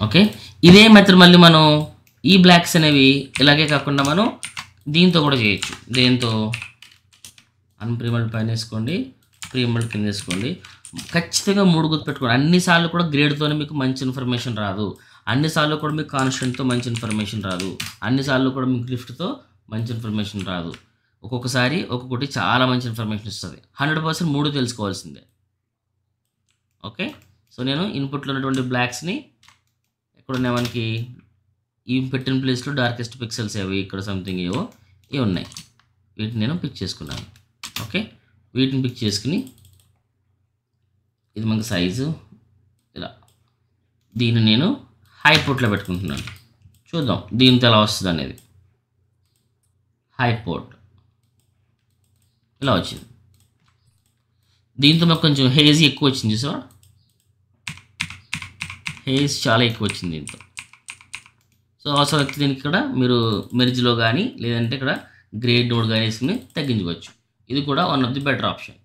Okay, ఇదే method మళ్ళీ మనం ఈ బ్లాక్స్ అనేవి ఇలాగే కాకుండా మనం దీంతో కూడా చేయొచ్చు. దేంతో? అన్ప్రిమల్డ్ పైన వేసుకోండి, ప్రీమల్డ్ కింద వేసుకోండి. ఖచ్చితంగా 3 గుర్తుపెట్టుకోండి. అన్నిసార్లు కూడా గ్రేడ్తోనే మీకు మంచి ఇన్ఫర్మేషన్ రాదు, అన్నిసార్లు కూడా మీకు కాన్స్టెంట్తో మంచి ఇన్ఫర్మేషన్ రాదు, అన్నిసార్లు కూడా మీకు లిఫ్ట్తో మంచి ఇన్ఫర్మేషన్ రాదు. ఒక్కొక్కసారి ఒక్కొక్కటి చాలా మంచి ఇన్ఫర్మేషన్ ఇస్తుంది. 100% 3 తెలుసుకోవాల్సిందే. ఓకే, సో నేను ఇన్పుట్లో ఉన్నటువంటి బ్లాక్స్ని ఎక్కడున్నాయి మనకి ఈ పెట్టిన ప్లేస్లో డార్కెస్ట్ పిక్సెల్స్ ఏవి ఇక్కడ సంథింగ్ ఏవో ఇవి ఉన్నాయి, వీటిని నేను పిక్ చేసుకున్నాను. ఓకే, వీటిని పిక్ చేసుకుని ఇది మనకి సైజు ఇలా దీన్ని నేను హైపోర్ట్లో పెట్టుకుంటున్నాను. చూద్దాం దీంతో ఎలా వస్తుంది అనేది. హైపోర్ట్ ఇలా వచ్చింది. దీంతో మాకు కొంచెం హేజ్ ఎక్కువ వచ్చింది. సో హేజ్ చాలా ఎక్కువ వచ్చింది దీంతో. సో అవసరం అయితే దీనికి ఇక్కడ మీరు మెర్జ్లో కానీ లేదంటే ఇక్కడ గ్రేడ్ నోడ్ కానీ వేసుకుని తగ్గించుకోవచ్చు. ఇది కూడా one of the better option,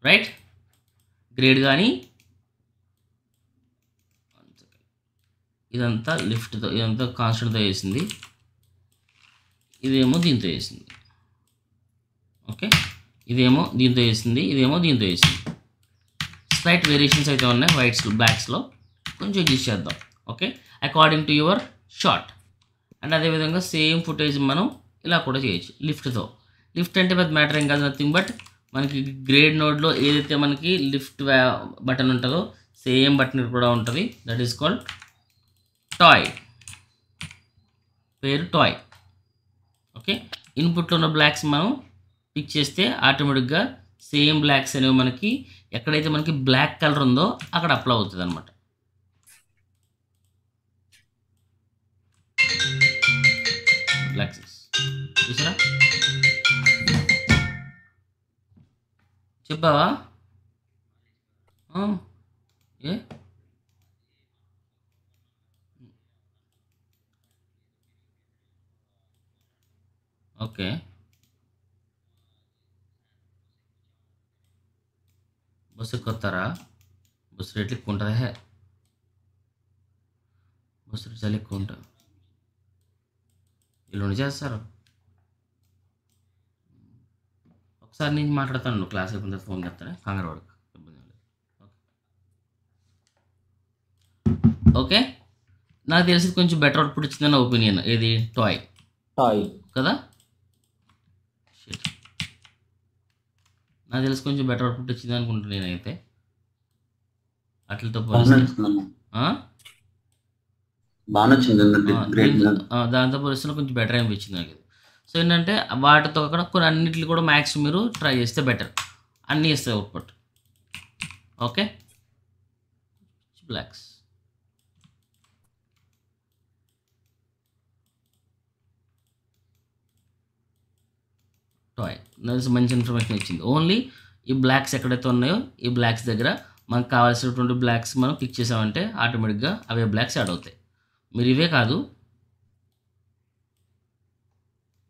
right? Grade కానీ ఇదంతా లిఫ్ట్తో, ఇదంతా కాన్స్టెంట్తో వేసింది, ఇదేమో దీంతో వేసింది. ఓకే, ఇదేమో దీంతో వేసింది, ఇదేమో దీంతో వేసింది. స్లైట్ వేరియేషన్స్ అయితే ఉన్నాయి వైట్స్ బ్లాక్స్లో, కొంచెం అడ్జస్ట్ చేద్దాం. Okay, according to your shot. And అదేవిధంగా సేమ్ ఫుటేజ్ మనం ఇలా కూడా చేయొచ్చు లిఫ్ట్తో. లిఫ్ట్ అంటే పెద్ద మ్యాటర్ ఏం కాదు, నథింగ్ బట్ మనకి గ్రేడ్ నోడ్లో ఏదైతే మనకి లిఫ్ట్ బటన్ ఉంటుందో సేమ్ బటన్ కూడా ఉంటుంది. దట్ ఈస్ కాల్డ్ టాయ్, పేరు టాయ్. ఓకే, ఇన్పుట్లో ఉన్న బ్లాక్స్ మనం పిక్ చేస్తే ఆటోమేటిక్గా సేమ్ బ్లాక్స్ అనేవి మనకి ఎక్కడైతే మనకి బ్లాక్ కలర్ ఉందో అక్కడ అప్లై అవుతుంది అనమాట. బ్లాక్స్ చూసారా? చెప్పావా? ఏ ఓకే, బస్సు ఎక్కుతారా? బస్సు రేట్లు ఎక్కువ ఉంటుంది, బస్సు రేట్లు చాలా ఎక్కువ ఉంటుంది. ఇల్లు చేస్తారు. ఒకసారి నేను మాట్లాడతాను, క్లాస్ అయిపోయిన తర్వాత ఫోన్ చేస్తాను, కంగారు పడకు, ఇబ్బంది లేదు. ఓకే, నాకు తెలిసి కొంచెం బెటర్ అవుట్పుట్ ఇచ్చిందని ఒపీనియన్. ఏది? టాయ్ కదా? నాకు తెలిసి కొంచెం బెటర్ అవుట్పుట్ వచ్చింది అనుకుంటున్నాను నేనైతే. అట్లతో దాంతో పోలిస్తే కొంచెం బెటర్ అనిపించింది నాకు. సో ఏంటంటే వాటితో అక్కడ కొన్ని అన్నింటిని కూడా మ్యాక్స్ మీరు ట్రై చేస్తే బెటర్, అన్నీ ఇస్తాయి అవుట్పుట్. ఓకే, బ్లాక్స్ టాయ్ మంచి ఇన్ఫర్మేషన్ ఇచ్చింది. ఓన్లీ ఈ బ్లాక్స్ ఎక్కడైతే ఉన్నాయో ఈ బ్లాక్స్ దగ్గర మనకు కావాల్సినటువంటి బ్లాక్స్ మనం క్లిక్ చేసామంటే ఆటోమేటిక్గా అవే బ్లాక్స్ యాడ్ అవుతాయి. మీరు ఇవే కాదు,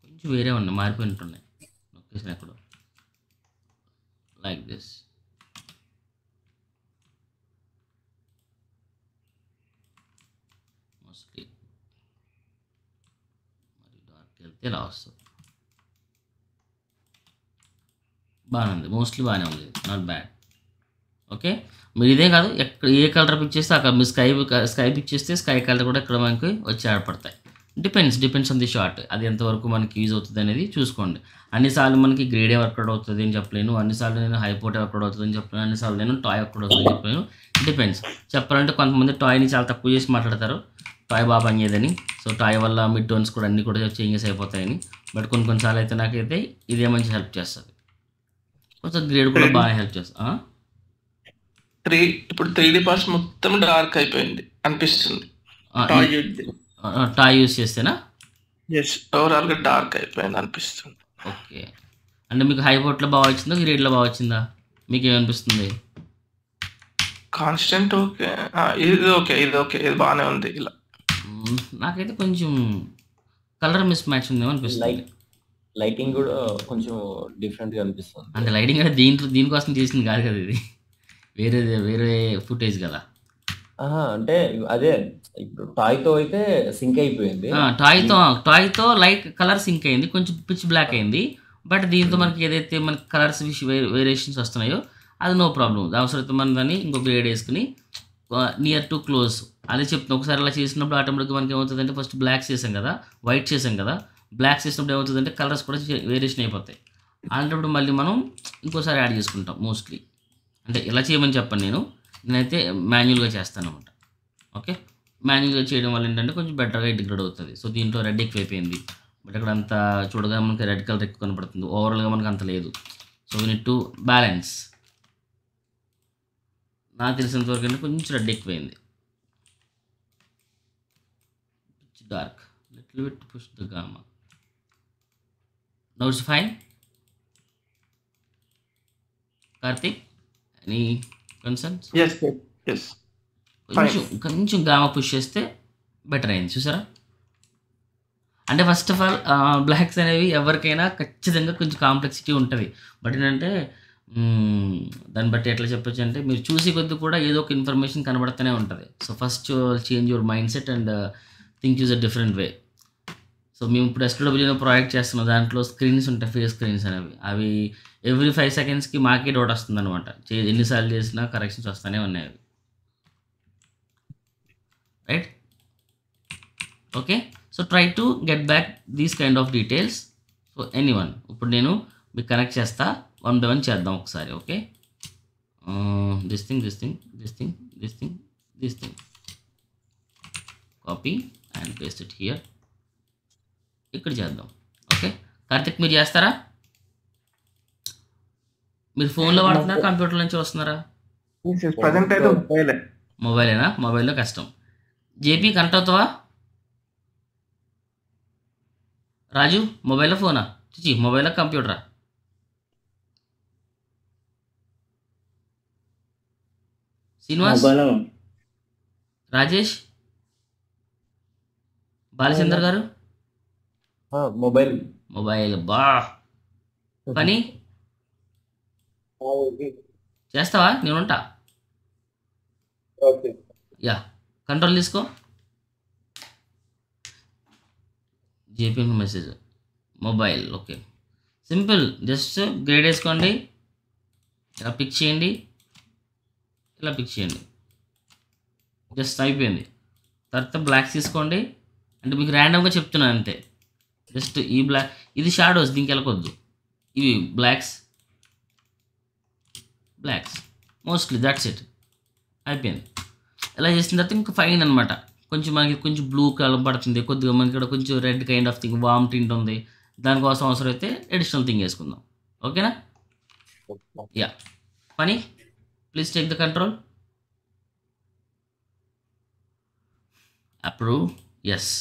కొంచెం వేరే ఉన్నాయి, మారిపోయినట్టున్నాయి లొకేషన్ ఎక్కడో, లైక్ దిస్. మోస్ట్లీ మరి డార్క్ వెళ్తే ఇలా వస్తుంది. బాగానే ఉంది, మోస్ట్లీ బాగానే ఉంది, నాట్ బ్యాడ్. ఓకే, మీరు ఇదే కాదు ఎక్కడ ఏ కలర్ పిక్ చేస్తే అక్కడ మీరు స్కై పిక్ చేస్తే స్కై కలర్ కూడా ఇక్కడ మనకి వచ్చి ఆడపడతాయి. డిపెండ్స్ ఆన్ ది షార్ట్, అది ఎంతవరకు మనకి యూజ్ అవుతుంది అనేది చూసుకోండి. అన్నిసార్లు మనకి గ్రేడే వర్కౌట్ అవుతుంది అని చెప్పలేను, అన్నిసార్లు నేను హైపోర్ట్ వర్కౌట్ అవుతుంది అని చెప్పలేను, అన్నిసార్లు నేను టాయ్ వర్కౌట్ అవుతుంది అని చెప్పలేను. డిపెండ్స్. చెప్పాలంటే కొంతమంది టాయ్ని చాలా తక్కువ చేసి మాట్లాడతారు, టాయ్ బాగా పనిచేయదని. సో టాయ్ వల్ల మిడ్ టోన్స్ కూడా అన్నీ కూడా చేంజెస్ అయిపోతాయని. బట్ కొన్నిసార్లు అయితే నాకైతే ఇదే మంచి హెల్ప్ చేస్తుంది, కొంచెం గ్రేడ్ కూడా బాగా హెల్ప్ చేస్తుంది. ఇప్పుడు 3D పార్ట్స్ మొత్తం డార్క్ అయిపోయింది అనిపిస్తుంది టాయ్ యూస్ చేస్తేనా? ఓవరాల్గా డార్క్ అయిపోయింది అనిపిస్తుంది. ఓకే, అంటే మీకు హైపోర్ట్లో బాగా వచ్చిందా, గ్రేడ్లో బాగా వచ్చిందా? మీకు ఏమనిపిస్తుంది? కాన్స్టెంట్ ఓకే, ఇది ఓకే, ఇది బాగానే ఉంది. ఇలా నాకైతే కొంచెం కలర్ మిస్ మ్యాచ్ ఉందేమో అనిపిస్తుంది. లైటింగ్ కూడా కొంచెం డిఫరెంట్గా అనిపిస్తుంది. అంటే లైటింగ్ అంటే దీనికోసం చేసింది కాదు కదా, ఇది వేరే ఫుటేజ్ కదా, అంటే అదే ఇప్పుడు టాయ్‌తో అయితే సింక్ అయిపోయింది. టాయ్తో దీన్ టాయ్తో లైట్ కలర్ సింక్ అయింది, కొంచెం పిచ్ బ్లాక్ అయింది. బట్ దీంతో హ్మ్. మనకి ఏదైతే మనకి కలర్స్ వేరియేషన్స్ వస్తున్నాయో అది నో ప్రాబ్లం. అవసరమైతే మనం దాన్ని ఇంకో గ్రేడ్ వేసుకుని నియర్ టు క్లోజ్ అదే చెప్తున్నా. ఒకసారి అలా చేసినప్పుడు ఆటోమేటిక్గా మనకి ఏమవుతుందంటే ఫస్ట్ బ్లాక్స్ చేసాం కదా, వైట్ చేసాం కదా, బ్లాక్స్ చేసినప్పుడు ఏమవుతుందంటే కలర్స్ కూడా వేరియేషన్ అయిపోతాయి. అలాంటప్పుడు మళ్ళీ మనం ఇంకోసారి యాడ్ చేసుకుంటాం మోస్ట్లీ. అంటే ఇలా చేయమని చెప్పను నేనైతే మాన్యువల్గా చేస్తాను అనమాట. ఓకే, మాన్యువల్గా చేయడం వల్ల ఏంటంటే కొంచెం బెటర్గా ఇంటిగ్రేట్ అవుతుంది. సో దీంట్లో రెడ్ ఎక్కువైపోయింది, బట్ ఇక్కడ అంతా చూడగా మనకి రెడ్ కలర్ ఎక్కువ కనపడుతుంది, ఓవరాల్గా మనకు అంత లేదు. So we need to balance. నాకు తెలిసినంత వరకు అంటే కొంచెం రెడ్ ఎక్కువైంది, dark little bit push da Gama. Now it's fine. Karthik, any concerns? yes yes yes fine. కొంచెం గామా పుష్ చేస్తే బెటర్ అయింది, చూసారా? అంటే ఫస్ట్ ఆఫ్ ఆల్ బ్లాక్స్ అనేవి ఎవరికైనా ఖచ్చితంగా కొంచెం కాంప్లెక్సిటీ ఉంటుంది. బట్ ఏంటంటే దాన్ని బట్టి ఎట్లా చెప్పొచ్చు అంటే మీరు చూసి కొద్ది కూడా ఏదో ఒక ఇన్ఫర్మేషన్ కనబడుతూనే ఉంటుంది. So first change your mind set and think use a different way. So మేము ఇప్పుడు ఎస్డబ్ల్యూలో ప్రాజెక్ట్ చేస్తున్నాం, దాంట్లో స్క్రీన్స్ ఉంటాయి, ఫేస్ స్క్రీన్స్ అనేవి. అవి ఎవ్రీ 5 సెకండ్స్కి మాకే డౌట్ వస్తుంది అనమాట. ఎన్నిసార్లు చేసినా కరెక్షన్స్ వస్తూనే ఉన్నాయి అవి. Right, okay. So try to get back these kind of details. So anyone, ఇప్పుడు నేను మీకు కనెక్ట్ చేస్తా, 1 by 1 చేద్దాం ఒకసారి. Okay, this thing this thing this thing this thing this thing, copy and paste it here. ఇక్కడ చేద్దాం. Okay, Karthik మీరు చేస్తారా? మీరు ఫోన్లో వాడుతున్నారా, కంప్యూటర్ నుంచి వస్తున్నారా? ప్రజెంట్ అయితే మొబైలే. మొబైలేనా? మొబైల్లో కష్టం. జేపీ కనెక్ట్ అవుతావా? రాజు మొబైల్లో ఫోనా? చిచి మొబైల్లో కంప్యూటరా? శ్రీనివాస్, రాజేష్, బాలచందర్ గారు మొబైల్ మొబైల్. బా పని చేస్తావా? నేను ఉంటా. ఓకే. యా, కంట్రోల్ తీసుకో. JP message mobile. Okay, simple, just grade వేసుకోండి, ఇలా పిక్ చేయండి, ఇలా పిక్ చేయండి, జస్ట్ అయిపోయింది. తర్వాత బ్లాక్స్ తీసుకోండి, అంటే మీకు ర్యాండమ్గా చెప్తున్నాను అంతే. జస్ట్ ఈ బ్లాక్, ఇది షాడోస్, దీనికి వెళ్ళకొద్దు. ఇవి blocks blocks mostly, that's it, అయిపోయింది. ఇలా చేసిన తర్వాత ఇంకా ఫైన్ అనమాట. కొంచెం మనకి కొంచెం బ్లూ కలర్ పడుతుంది, కొద్దిగా మనకి ఇక్కడ కొంచెం red kind of thing, warm tint ఉంది, దానికోసం అవసరం అయితే అడిషనల్ థింగ్ వేసుకుందాం. ఓకేనా? యా, పని please take the control. Approve, yes.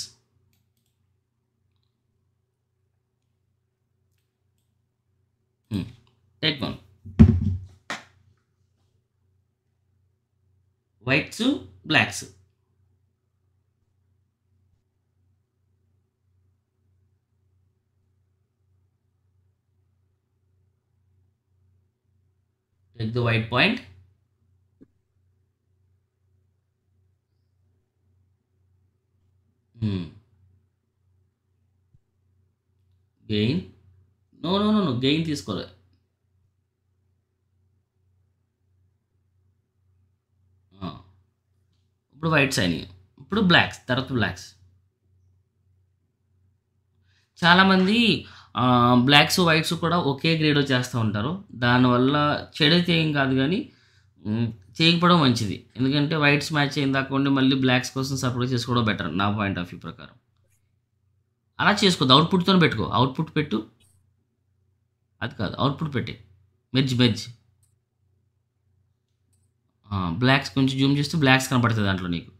Take 1. Whites blacks. Take the white point. Gain. No. Gain తీసుకోలే. ఇప్పుడు వైట్స్ అయినాయి, ఇప్పుడు బ్లాక్స్, తర్వాత బ్లాక్స్. చాలామంది బ్లాక్స్ వైట్స్ కూడా ఒకే గ్రేడ్ చేస్తూ ఉంటారు. దానివల్ల చెడైతే ఏం కాదు, కానీ చేయకపోవడం మంచిది. ఎందుకంటే వైట్స్ మ్యాచ్ అయిన దాకా ఉండి మళ్ళీ బ్లాక్స్ కోసం సపరేట్ చేసుకోవడం బెటర్ నా పాయింట్ ఆఫ్ వ్యూ ప్రకారం. అలా చేసుకోవద్దు, అవుట్పుట్తో పెట్టుకో. అవుట్పుట్ పెట్టు, అది కాదు, అవుట్పుట్ పెట్టి మెర్జ్. బ్లాక్స్ కొంచెం జూమ్ చేస్తే బ్లాక్స్ కనపడుతుంది దాంట్లో నీకు.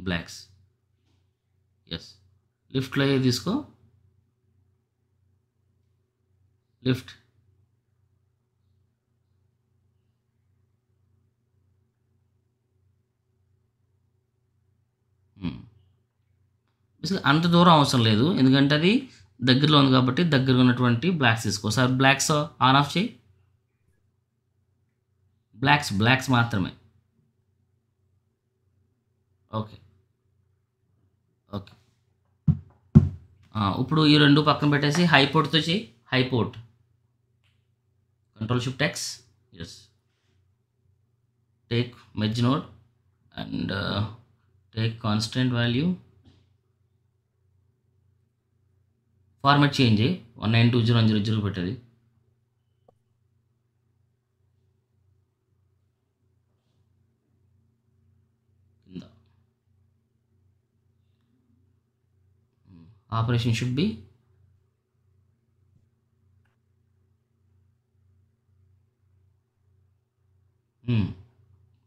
Blacks, yes. లిఫ్ట్లో తీసుకో, లిఫ్ట్. అంత దూరం అవసరం లేదు, ఎందుకంటే అది దగ్గరలో ఉంది కాబట్టి దగ్గరగా ఉన్నటువంటి బ్లాక్స్ తీసుకో. సార్ బ్లాక్స్ ఆన్ ఆఫ్ చేయి, బ్లాక్స్ మాత్రమే. ఓకే ఓకే ఇప్పుడు ఈ రెండు పక్కన పెట్టేసి హైపోర్ట్తో చేయి. హైపోర్ట్ Ctrl+Shift+X. Yes, take merge node and take constant value, format change 1920100 పెట్టేది. కింద operation should be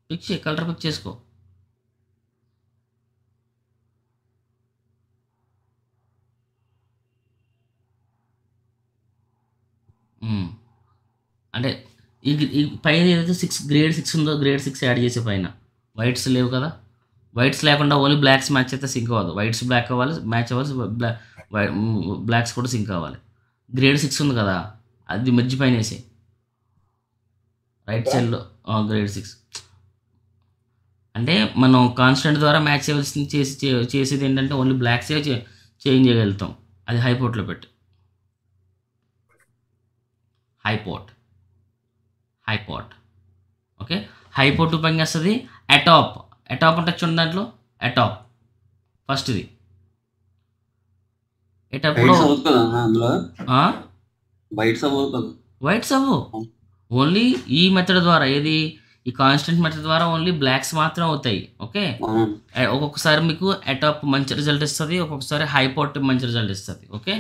pick colour pick చేసుకో. అంటే ఈ పైన ఏదైతే గ్రేడ్ 6 ఉందో గ్రేడ్ 6 యాడ్ చేసే పైన వైట్స్ లేవు కదా. వైట్స్ లేకుండా ఓన్లీ బ్లాక్స్ మ్యాచ్ అయితే సింక్ అవ్వదు. వైట్స్ బ్లాక్ అవ్వాలి, మ్యాచ్ అవ్వాలి, బ్లాక్స్ కూడా సింక్ అవ్వాలి. గ్రేడ్ 6 ఉంది కదా, అది మెర్జ్ పైన వేసే రైట్ సైడ్లో గ్రేడ్ 6. అంటే మనం కాన్స్టెంట్ ద్వారా మ్యాచ్ చేయవలసింది చేసేది ఏంటంటే ఓన్లీ బ్లాక్సే చేంజ్ చేయగలుగుతాం. అది హైపోర్ట్లో పెట్టి హైపోర్ట్. ఓకే, హైపోర్ట్ పని చేస్తుంది. అటాప్ అంటే చూడండి, దాంట్లో అటాప్ ఫస్ట్ది. ఎటాప్లో వైట్స్ అవ్వు. ఓన్లీ ఈ మెథడ్ ద్వారా, ఏది ఈ కాన్స్టెంట్ మెథడ్ ద్వారా ఓన్లీ బ్లాక్స్ మాత్రం అవుతాయి. ఓకే, ఒక్కొక్కసారి మీకు అటాప్ మంచి రిజల్ట్ ఇస్తుంది, ఒక్కొక్కసారి హైపోర్ట్ మంచి రిజల్ట్ ఇస్తుంది. ఓకే,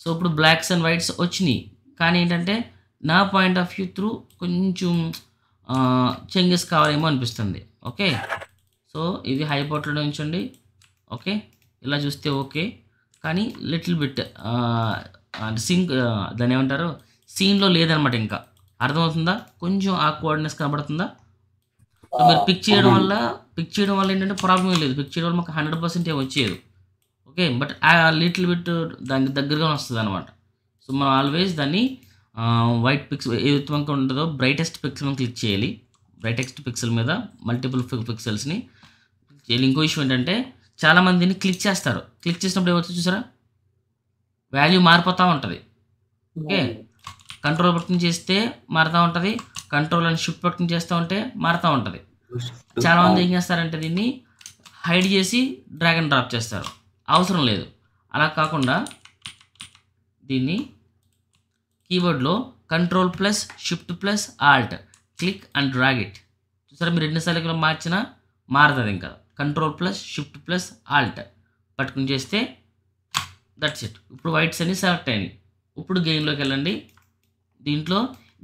సో ఇప్పుడు బ్లాక్స్ అండ్ వైట్స్ వచ్చినాయి, కానీ ఏంటంటే నా పాయింట్ ఆఫ్ వ్యూ త్రూ కొంచెం చేంజెస్ కావాలేమో అనిపిస్తుంది. ఓకే, సో ఇది హైపోర్ట్లో ఉంచండి. ఓకే, ఇలా చూస్తే ఓకే, కానీ లిటిల్ బిట్ సింక్ దాన్ని ఏమంటారు, సీన్లో లేదనమాట. ఇంకా అర్థమవుతుందా? కొంచెం ఆ కోఆర్డినేట్స్ కనబడుతుందా? సో మీరు పిక్ చేయడం వల్ల ఏంటంటే ప్రాబ్లం ఏం లేదు. పిక్ చేయడం వల్ల మాకు 100% ఏం వచ్చేది. ఓకే, బట్ ఆ లిటిల్ బిట్ దానికి దగ్గరగా వస్తుంది అనమాట. సో మనం ఆల్వేస్ దాన్ని వైట్ పిక్స్ ఏదైతే మనకు ఉంటుందో బ్రైటెస్ట్ పిక్సెల్ క్లిక్ చేయాలి. బ్రైటెస్ట్ పిక్సెల్ మీద మల్టిపుల్ పిక్సెల్స్ని చేయాలి. ఇంకో విషయం ఏంటంటే చాలామందిని క్లిక్ చేస్తారు. క్లిక్ చేసినప్పుడు ఏమవుతుంది చూసారా, వాల్యూ మారిపోతూ ఉంటుంది. ఓకే, కంట్రోల్ బటన్ చేస్తే మారుతూ ఉంటుంది, కంట్రోల్ అండ్ షిఫ్ట్ బటన్ చేస్తూ ఉంటే మారుతూ ఉంటుంది. చాలామంది ఏం చేస్తారంటే దీన్ని హైడ్ చేసి డ్రాగ్ అండ్ డ్రాప్ చేస్తారు. అవసరం లేదు. అలా కాకుండా దీన్ని కీబోర్డ్లో Ctrl+Shift+Alt click and drag it. చూసారా, మీరు 2 సార్లు మార్చినా మారుతుంది. ఇంకా Ctrl+Shift+Alt పట్టుకుని చేస్తే దట్స్ ఇట్. ఇప్పుడు వైట్స్ అన్ని సెలెక్ట్ అయినాయి. ఇప్పుడు గెయిన్లోకి వెళ్ళండి. దీంట్లో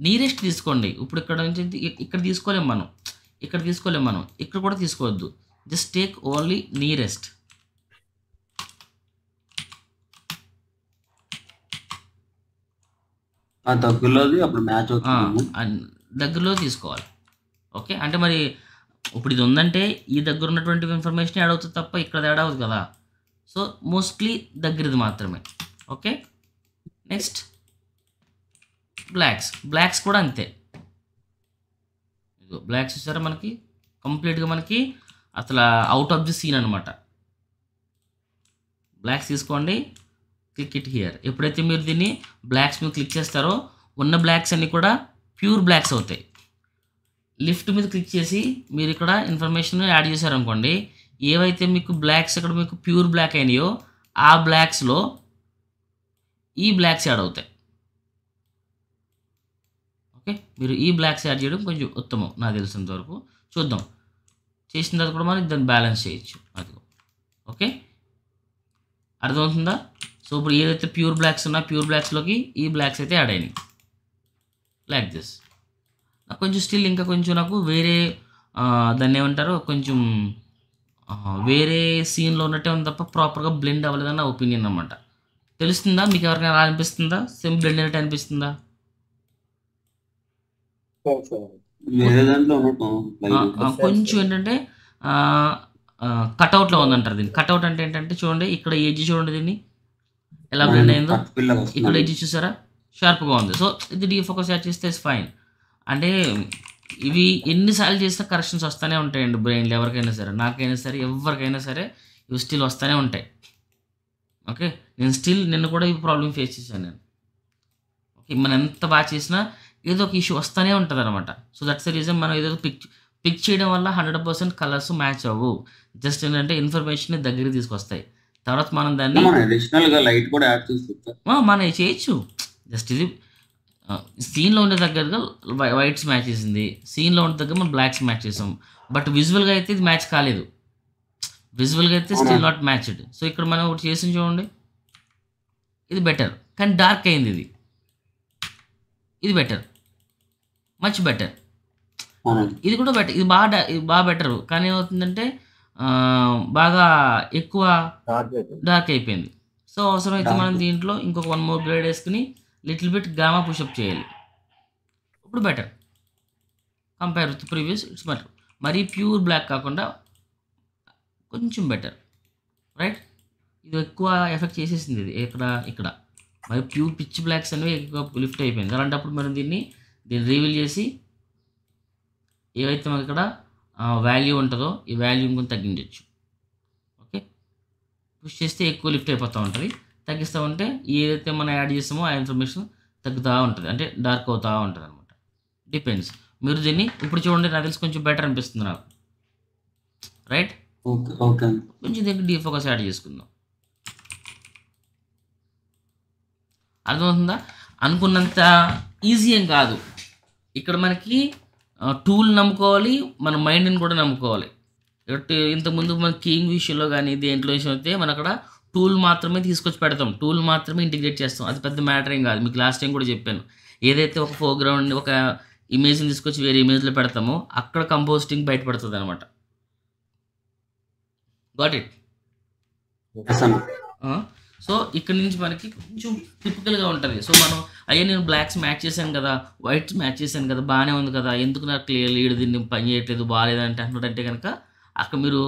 నీరెస్ట్ తీసుకోండి. ఇప్పుడు ఇక్కడ నుంచి ఇక్కడ తీసుకోలేము మనం, ఇక్కడ కూడా తీసుకోవద్దు. Just take only nearest. దగ్గరలో తీసుకోవాలి. ఓకే, అంటే మరి ఇప్పుడు ఇది ఉందంటే ఈ దగ్గర ఉన్నటువంటి ఇన్ఫర్మేషన్ యాడ్ అవుతుంది తప్ప ఇక్కడ యాడ్ అవ్వదు కదా. సో మోస్ట్లీ దగ్గరది మాత్రమే. ఓకే, నెక్స్ట్ బ్లాక్స్ కూడా అంతే. బ్లాక్స్ చూసారా, మనకి కంప్లీట్గా మనకి అసలు అవుట్ ఆఫ్ ది సీన్ అనమాట. బ్లాక్స్ తీసుకోండి, క్లిక్ ఇట్ హియర్. ఎప్పుడైతే మీరు దీన్ని బ్లాక్స్ మీద క్లిక్ చేస్తారో ఉన్న బ్లాక్స్ అన్నీ కూడా ప్యూర్ బ్లాక్స్ అవుతాయి. లిఫ్ట్ మీద క్లిక్ చేసి మీరు ఇక్కడ ఇన్ఫర్మేషన్ యాడ్ చేశారనుకోండి, ఏవైతే మీకు బ్లాక్స్ ఇక్కడ మీకు ప్యూర్ బ్లాక్ అయినాయో ఆ బ్లాక్స్లో ఈ బ్లాక్స్ యాడ్ అవుతాయి. ఓకే, మీరు ఈ బ్లాక్స్ యాడ్ చేయడం కొంచెం ఉత్తమం నాకు తెలిసినంత వరకు. చూద్దాం, చేసిన తర్వాత కూడా మనం దాన్ని బ్యాలెన్స్ చేయొచ్చు. అది ఓకే, అర్థమవుతుందా? సో ఇప్పుడు ఏదైతే ప్యూర్ బ్లాక్స్ ఉన్నా ప్యూర్ బ్లాక్స్లోకి ఈ బ్లాక్స్ అయితే యాడ్ అయినాయి. Like this. నాకు కొంచెం స్టిల్ ఇంకా కొంచెం నాకు వేరే దాన్ని ఏమంటారు, కొంచెం వేరే సీన్లో ఉన్నట్టే ఉంది తప్ప ప్రాపర్గా బ్లెండ్ అవ్వలేదని నా ఒపీనియన్ అనమాట. తెలుస్తుందా మీకు? ఎవరికైనా అలా అనిపిస్తుందా? సేమ్ బ్లెండ్ అయినట్టు అనిపిస్తుందా? కొంచెం ఏంటంటే కట్అవుట్లో ఉందంటారు దీన్ని. కట్అవుట్ అంటే ఏంటంటే చూడండి, ఇక్కడ ఏజ్ చూడండి, దీన్ని ఎలా బ్లెండ్ అయిందో. ఇక్కడ ఏజ్ చూసారా, షార్ప్గా ఉంది. సో ఇది డీఫోకస్ యాడ్ చేస్తే ఇస్ ఫైన్. అంటే ఇవి ఎన్నిసార్లు చేసినా కరెక్షన్స్ వస్తూనే ఉంటాయండి బ్రెయిన్లో, ఎవరికైనా సరే, నాకైనా సరే, ఎవరికైనా సరే ఇవి స్టిల్ వస్తూనే ఉంటాయి. ఓకే, నేను స్టిల్ నిన్న కూడా ఈ ప్రాబ్లం ఫేస్ చేశాను నేను. ఓకే, మనం ఎంత బాగా చేసినా ఏదో ఒక ఇష్యూ వస్తూనే ఉంటుంది అనమాట. సో దట్స్ ద రీజన్ మనం ఏదో పిక్ చేయడం వల్ల 100% కలర్స్ మ్యాచ్ అవ్వవు. జస్ట్ ఏంటంటే ఇన్ఫర్మేషన్ దగ్గరికి తీసుకొస్తాయి. తర్వాత మనం దాన్ని మనం అడిషనల్ గా లైట్ కూడా యాడ్ చేసుకోవచ్చు. మనం చేయొచ్చు. జస్ట్ ఇది సీన్లో ఉండే దగ్గరగా వైట్స్ మ్యాచ్ చేసింది, సీన్లో ఉండే దగ్గర మనం బ్లాక్స్ మ్యాచ్ చేసాం. బట్ విజువల్గా అయితే ఇది మ్యాచ్ కాలేదు, విజువల్గా అయితే స్టిల్ నాట్ మ్యాచ్డ్. సో ఇక్కడ మనం ఒకటి చేసి చూడండి, ఇది బెటర్ కానీ డార్క్ అయింది. ఇది బెటర్, మచ్ బెటర్. ఇది కూడా బెటర్, ఇది బాగా బెటర్. కానీ ఏమవుతుందంటే బాగా ఎక్కువ డార్క్ అయిపోయింది. సో అవసరమైతే మనం దీంట్లో ఇంకొక 1 more గ్రేడ్ వేసుకుని లిటిల్ బిట్ గామా పుషప్ చేయాలి. ఇప్పుడు better compare with previous, it's better. మరీ ప్యూర్ బ్లాక్ కాకుండా కొంచెం బెటర్, రైట్? ఇది ఎక్కువ ఎఫెక్ట్ చేసేసింది ఇది ఇక్కడ మరి ప్యూర్ పిచ్ బ్లాక్స్ అనేవి ఎక్కువ లిఫ్ట్ అయిపోయింది. అలాంటప్పుడు మనం దీన్ని రీవీల్ చేసి ఏవైతే మనకి ఇక్కడ వాల్యూ ఉంటుందో ఈ వాల్యూ కొంచెం తగ్గించవచ్చు. ఓకే, పుష్ చేస్తే ఎక్కువ లిఫ్ట్ అయిపోతూ ఉంటుంది, తగ్గిస్తూ ఉంటే ఏదైతే మనం యాడ్ చేస్తామో ఆ ఇన్ఫర్మేషన్ తగ్గుతూ ఉంటుంది, అంటే డార్క్ అవుతూ ఉంటుంది అనమాట. డిపెండ్స్. మీరు దీన్ని ఇప్పుడు చూడండి, నాకు తెలిసి కొంచెం బెటర్ అనిపిస్తుంది నాకు, రైట్? కొంచెం దీనికి డీఫోకస్ యాడ్ చేసుకుందాం. అర్థమవుతుందా? అనుకున్నంత ఈజీ ఏం కాదు. ఇక్కడ మనకి టూల్ నమ్ముకోవాలి, మన మైండ్ని కూడా నమ్ముకోవాలి. ఇంతకుముందు మన కీయింగ్ విషయంలో కానీ దేంట్లో విషయం అయితే మనం అక్కడ టూల్ మాత్రమే తీసుకొచ్చి పెడతాం, టూల్ మాత్రమే ఇంటిగ్రేట్ చేస్తాం. అది పెద్ద మ్యాటర్ ఏం కాదు. మీకు లాస్ట్ టైం కూడా చెప్పాను, ఏదైతే ఒక ఫోర్గ్రౌండ్ ఒక ఇమేజ్ని తీసుకొచ్చి వేరే ఇమేజ్లో పెడతామో అక్కడ కంపోజిటింగ్ బయటపడుతుంది అనమాట. Got it? సో ఇక్కడ నుంచి మనకి కొంచెం టిపికల్గా ఉంటుంది. సో మనం అయ్యే నేను బ్లాక్స్ మ్యాచ్ చేశాను కదా, వైట్స్ మ్యాచ్ చేశాను కదా, బాగానే ఉంది కదా, ఎందుకు నాకు క్లియర్ లీడ్ దీన్ని పని చేయట్లేదు, బాగాలేదంటే అంటున్నాడంటే కనుక అక్కడ మీరు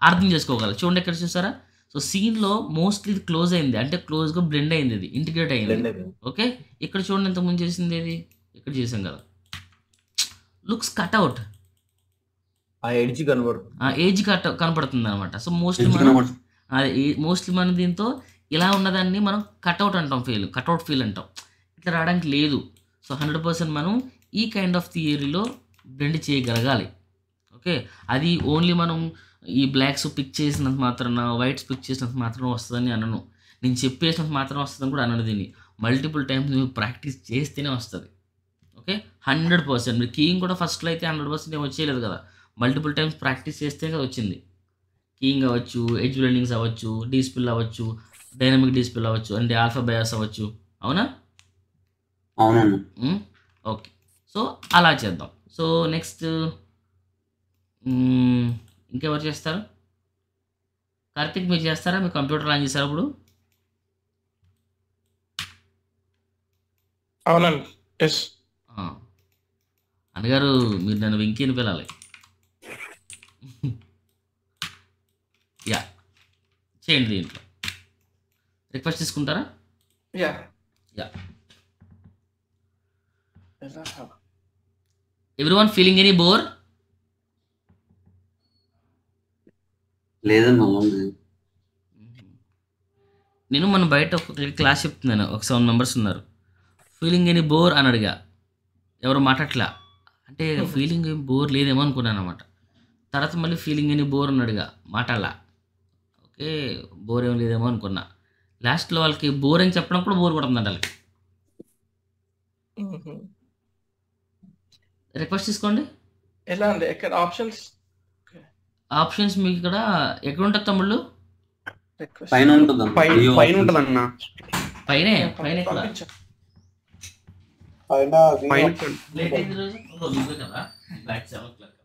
అర్థం చేసుకోగలరు. చూడండి ఇక్కడ చూసారా? సో సీన్లో మోస్ట్లీ ఇది క్లోజ్ అయింది, అంటే క్లోజ్గా బ్లెండ్ అయింది, ఇది ఇంటిగ్రేట్ అయింది. ఓకే, ఇక్కడ చూడండి ఇంతకుముందు చేసింది ఏది, ఇక్కడ చేసాం కదా, లుక్స్ కట్అవుట్, ఏజ్ కనపడుతుంది అనమాట. సో మోస్ట్లీ మనం దీంతో ఇలా ఉన్నదాన్ని మనం కట్అవుట్ అంటాం, కట్అవుట్ ఫీల్ అంటాం. ఇట్లా రావడానికి లేదు. సో 100% మనం ఈ కైండ్ ఆఫ్ థియరీలో బ్లెండ్ చేయగలగాలి. ఓకే, అది ఓన్లీ మనం ఈ బ్లాక్స్ పిక్ చేసినంత మాత్రాన, వైట్స్ పిక్ చేసినంత మాత్రం వస్తుందని అనను, నేను చెప్పేసినంత మాత్రం వస్తుందని కూడా అనను. దీన్ని మల్టిపుల్ టైమ్స్ మీరు ప్రాక్టీస్ చేస్తేనే వస్తుంది. ఓకే, 100%. మీరు కీయింగ్ కూడా ఫస్ట్లో అయితే 100% ఏం వచ్చేయలేదు కదా, మల్టిపుల్ టైమ్స్ ప్రాక్టీస్ చేస్తే కదా వచ్చింది. కీయింగ్ అవ్వచ్చు, ఎడ్జ్ బ్లెండింగ్స్ అవ్వచ్చు, డీస్పిల్ అవ్వచ్చు, డైనమిక్ డీస్పిల్ అవ్వచ్చు, అంటే ఆల్ఫా బయాస్ అవ్వచ్చు. అవునా? ఓకే, సో అలా చేద్దాం. సో నెక్స్ట్ ఇంకెవరు చేస్తారు? కార్తిక్ మీరు చేస్తారా? మీ కంప్యూటర్ ఆన్ చేశారు అప్పుడు? అవునండి. ఎస్ అన్నగారు మీరు నన్ను వెంకీని పిలాలి. యా చేయండి, దీంట్లో రిక్వెస్ట్ తీసుకుంటారా? Yeah everyone feeling any bore? లేదన్నా, నేను మన బయట ఒక క్లాస్ చెప్తున్నాను, ఒక 7 members ఉన్నారు. ఫీలింగ్ ఎనీ బోర్ అని అడిగా, ఎవరు మాట్లాడట్లా, అంటే ఫీలింగ్ ఏం బోర్ లేదేమో అనుకున్నాను అనమాట. తర్వాత మళ్ళీ ఫీలింగ్ ఎనీ బోర్ అని అడిగా, మాట్లాడలా. ఓకే, బోర్ ఏం లేదేమో అనుకున్నా. లాస్ట్లో వాళ్ళకి బోర్ అని చెప్పడం కూడా బోర్ కొడుతుందంట వాళ్ళకి. రిక్వెస్ట్ తీసుకోండి. ఎలా అండి? ఎక్కడ ఆప్షన్స్ మీకు ఇక్కడ ఎక్కడ ఉంటుంది తమ్ముళ్ళు? పైన ఉంటుంది, పైన ఉంటుందన్న. పైన ఎక్కడ? లేట్ అయింది రోజు. నువ్వే కదా, బ్లాక్ 7 o'clock కదా.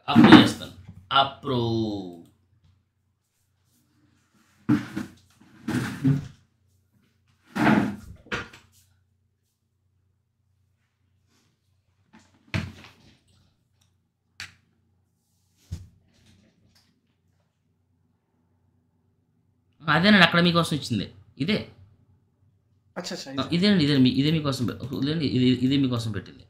అప్రూవ్ చేస్తాను. అప్రూవ్. అదేనండి అక్కడ మీకోసం ఇచ్చింది ఇదే. అచ్చా అచ్చా ఇదేనండి ఇదే మీకోసం ఇదేండి ఇదే మీకోసం పెట్టింది.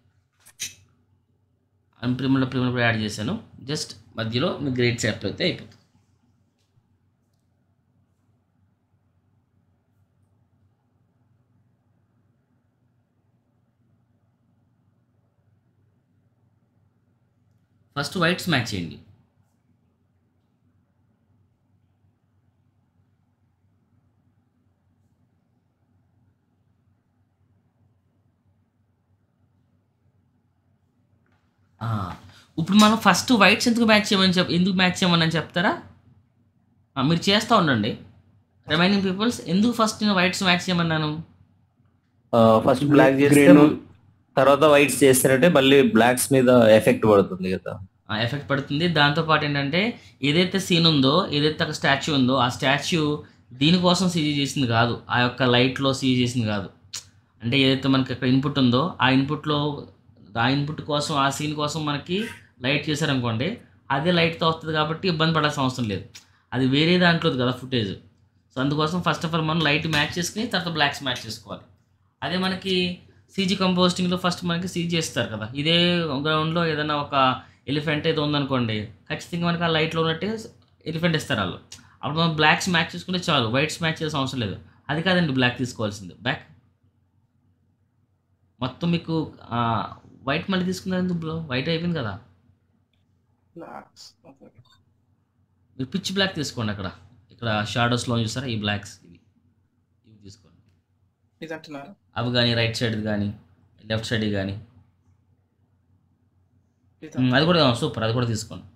ప్రిమల్ యాడ్ చేశాను. జస్ట్ మధ్యలో మీ గ్రేడ్ సెట్ అయితే అయిపోతుంది. ఫస్ట్ వైట్స్ మ్యాచ్ చేయండి. ఇప్పుడు మనం ఫస్ట్ వైట్స్ ఎందుకు మ్యాచ్ చేయమని చెప్తారా? మీరు చేస్తూ ఉండండి. రిమైనింగ్ పీపుల్స్ ఎందుకు ఫస్ట్ నేను వైట్స్ మ్యాచ్ చేయమన్నాను? ఫస్ట్ బ్లాక్ చేస్తే తర్వాత వైట్స్ చేస్తారంటే మళ్ళీ బ్లాక్స్ మీద ఎఫెక్ట్ పడుతుంది కదా. ఎఫెక్ట్ పడుతుంది. దాంతోపాటు ఏంటంటే ఏదైతే సీన్ ఉందో, ఏదైతే ఒక స్టాచ్యూ ఉందో, ఆ స్టాచ్యూ దీనికోసం సీజీ చేసింది కాదు, ఆ యొక్క లైట్లో సీజీ చేసింది కాదు. అంటే ఏదైతే మనకి ఇక్కడ ఇన్పుట్ ఉందో ఆ ఇన్పుట్ కోసం, ఆ సీన్ కోసం మనకి లైట్ చేశారనుకోండి, అదే లైట్తో వస్తుంది కాబట్టి ఇబ్బంది పడాల్సిన అవసరం లేదు. అది వేరే దాంట్లోది కదా ఫుటేజ్. సో అందుకోసం ఫస్ట్ ఆఫ్ ఆల్ మనం లైట్ మ్యాచ్ చేసుకుని తర్వాత బ్లాక్స్ మ్యాచ్ చేసుకోవాలి. అదే మనకి సీజీ కంపోస్టింగ్లో ఫస్ట్ మనకి సీజీ చేస్తారు కదా. ఇదే గ్రౌండ్లో ఏదైనా ఒక ఎలిఫెంట్ ఏదో ఉందనుకోండి, ఖచ్చితంగా మనకి ఆ లైట్లో ఉన్నట్టే ఎలిఫెంట్ ఇస్తారు వాళ్ళు. అప్పుడు మనం బ్లాక్స్ మ్యాచ్ చేసుకుంటే చాలు, వైట్స్ మ్యాచ్ చేయాల్సిన అవసరం లేదు. అది కాదండి బ్లాక్ తీసుకోవాల్సింది. బ్లాక్ మొత్తం మీకు వైట్ మళ్ళీ తీసుకున్నారు ఎందుకు? వైట్ అయిపోయింది కదా, మీరు పిచ్ బ్లాక్ తీసుకోండి. ఇక్కడ షాడోస్లో చూస్తారా ఈ బ్లాక్స్, ఇవి తీసుకోండి. అవి కానీ రైట్ సైడ్ కానీ లెఫ్ట్ సైడ్ కానీ అది కూడా సూపర్, అది కూడా తీసుకోండి.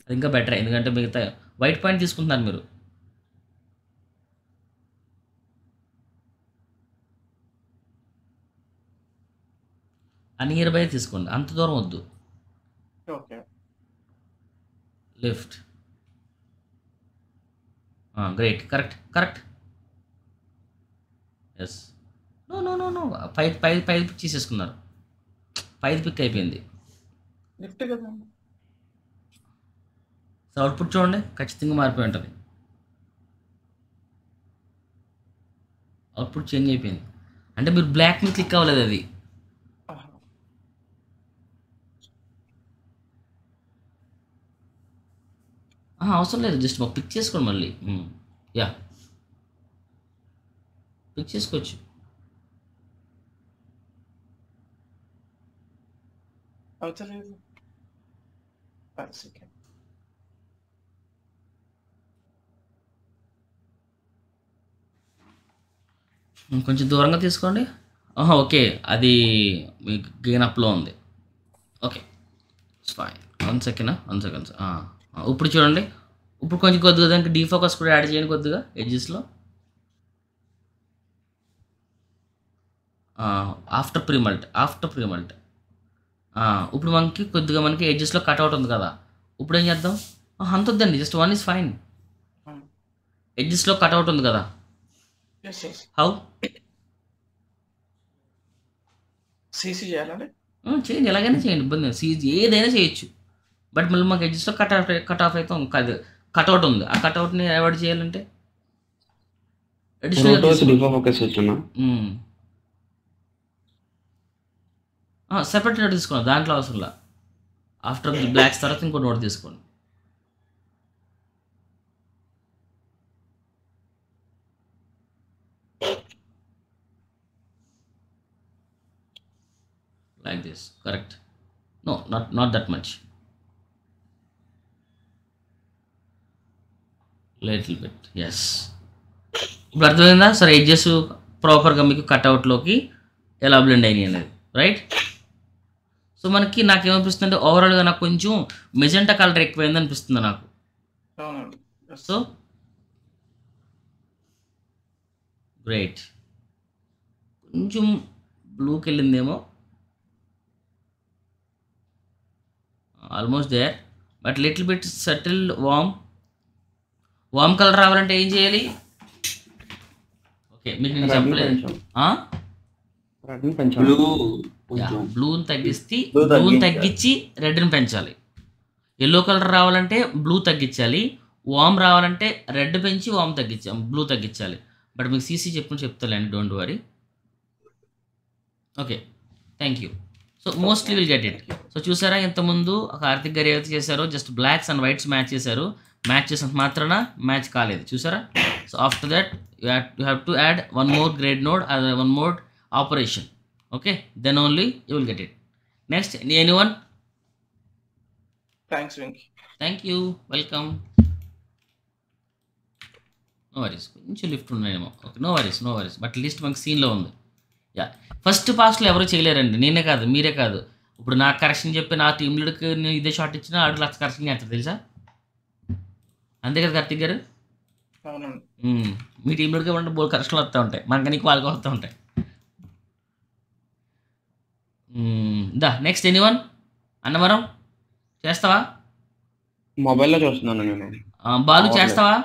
అది ఇంకా బెటర్, ఎందుకంటే మిగతా వైట్ పాయింట్ తీసుకుంటున్నారు మీరు. నియర్ బై తీసుకోండి, అంత దూరం వద్దు. Left, great, correct. Yes, no పైది పిక్ చేసేసుకున్నారు. పైది పిక్ అయిపోయింది. సో అవుట్పుట్ చూడండి, ఖచ్చితంగా మారిపోయి ఉంటుంది. అవుట్పుట్ చేంజ్ అయిపోయింది. అంటే మీరు బ్లాక్ మీద క్లిక్ అవ్వలేదు. అది అవసరం లేదు, జస్ట్ మాకు పిక్ చేసుకోండి మళ్ళీ. యా, పిక్ చేసుకోవచ్చు. కొంచెం దూరంగా తీసుకోండి. ఓకే, అది మీకు గెయిన్ అప్లో ఉంది. Okay, fine. 1 సెకండ్. ఇప్పుడు చూడండి, ఇప్పుడు కొంచెం కొద్దిగా దానికి డీఫోకస్ కూడా యాడ్ చేయండి కొద్దిగా ఎడ్జెస్లో. ఆఫ్టర్ ప్రీమల్ట్ ఇప్పుడు మనకి ఎడ్జెస్లో కట్అవుట్ ఉంది కదా. ఇప్పుడు ఏం చేద్దాం? అంత వద్దండి, జస్ట్ 1 ఈజ్ ఫైన్. ఎడ్జెస్లో కట్అవుట్ ఉంది కదా, హౌ చేయండి, ఎలాగైనా చేయండి, ఇబ్బంది లేదు. సీజీ ఏదైనా చేయొచ్చు. బట్ మళ్ళీ మాకు ఎడ్జెస్లో కట్ ఆఫ్ అయితే కాదు, కట్అవుట్ ఉంది. ఆ కట్అవుట్ని అవాయిడ్ చేయాలంటే సెపరేట్ తీసుకోండి, దాంట్లో అవసరంలా. ఆఫ్టర్ బ్లాక్స్ తర్వాత ఇంకో నోట్ తీసుకోండి. Like this, correct. No, not that much, little bit. Yes, ఇప్పుడు అర్థమైందా? సరే, ఎడ్జెస్ ప్రాపర్గా మీకు కట్అవుట్లోకి ఎలా బ్లెండ్ అయినాయి అనేది, రైట్? సో నాకేమనిపిస్తుంది అంటే ఓవరాల్గా నాకు కొంచెం మెజెంటా కలర్ ఎక్కువైంది అనిపిస్తుంది నాకు. సో గ్రేట్, కొంచెం బ్లూకి వెళ్ళిందేమో, almost there, but little bit subtle warm colour రావాలంటే ఏం చేయాలి? ఓకే, మీకు నేను చెప్పలేదు. బ్లూని తగ్గించి రెడ్ని పెంచాలి. ఎల్లో కలర్ రావాలంటే బ్లూ తగ్గించాలి, వామ్ రావాలంటే రెడ్ పెంచి వామ్ తగ్గించాం, బ్లూ తగ్గించాలి. బట్ మీకు సీసీ చెప్తాలేండి, don't worry. Okay, thank you. So mostly will get it. So చూసారా, ఇంతకుముందు కార్తిక్ గారు ఏదైతే చేశారో just blacks and whites match చేశారు. మ్యాచ్ చేసినంత మాత్రాన మ్యాచ్ కాలేదు, చూసారా. So after that you have to add one more grade node, one more operation. Okay, then only you will get it. Next anyone? Thanks Venky. Thank you, welcome. No worries, కొంచెం lift ఉన్నాయేమో. Okay, no worries. But list మనకి సీన్లో ఉంది. Yeah, first పాస్లో ఎవరు చేయలేరండి, నేనే కాదు మీరే కాదు. ఇప్పుడు నాకు కరెక్షన్ చెప్పి నా టీమ్ లీడ్కి నేను ఇదే షాట్ ఇచ్చినా ఆడు లక్ష కరెక్షన్ చేస్తారు తెలుసా. అంతే కదా కార్తిక్ గారు? మీ టీమ్ లీడ్కి ఏమంటే బోల్ కరెక్షన్లు వస్తూ ఉంటాయి, మనకి నీకు వాళ్ళకి వస్తూ ఉంటాయి. Next anyone? అన్నవరం చేస్తావా? మొబైల్లో చూస్తున్నాను నేను. బాలు చేస్తావా?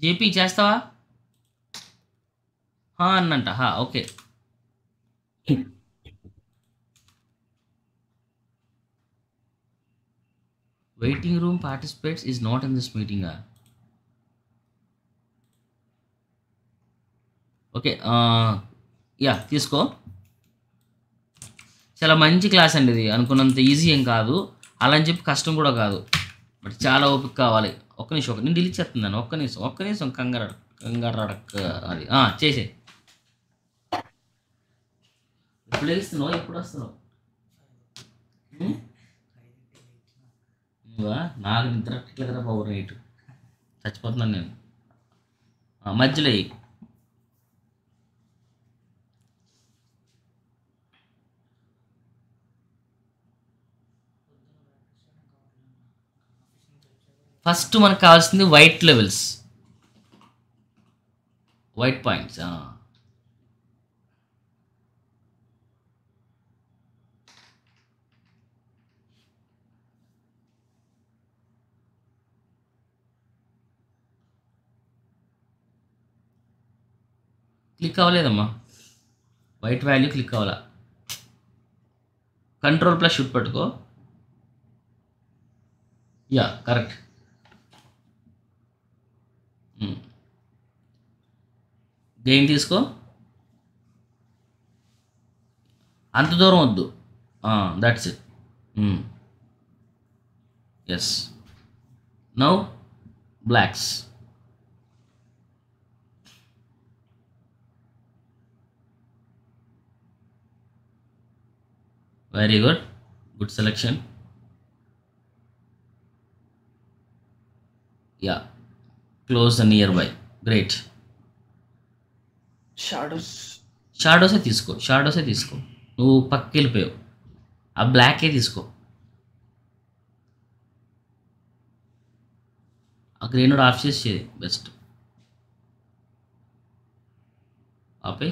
జేపీ చేస్తావా? అన్నంట. Okay, waiting room participates is not in this meeting. Okay, yeah తీసుకో. చాలా మంచి క్లాస్ అండి ఇది, అనుకున్నంత ఈజీ ఏం కాదు, అలా అని చెప్పి కష్టం కూడా కాదు, బట్ చాలా ఓపిక కావాలి. ఒక్క నిమిషం, నేను డిలీట్ చేస్తున్నాను. ఒక్క నిమిషం కంగారడక్క. అది చేసే. ఎప్పుడు వేస్తున్నావు, ఎప్పుడు వస్తున్నావు? నాకు నిద్ర కదా పవర్ నైట్ చచ్చిపోతున్నాను నేను. మధ్యలో ఫస్ట్ మనకు కావాల్సింది white levels, white points. Click అవ్వలేదమ్మా, వైట్ వాల్యూ క్లిక్ అవ్వాలా. కంట్రోల్+ షూట్ పట్టుకో. Yeah correct. గెయిన్ తీసుకో, అంత దూరం వద్దు. That's it. Yes, now blacks. Very good, good selection. Yeah, close the nearby. Great. షాడోసే తీసుకో. నువ్వు పక్కకి వెళ్ళిపోయావు, ఆ బ్లాకే తీసుకో. ఆ గ్రీన్ నోడ్ ఆఫ్ చేసేది బెస్ట్. ఆపే.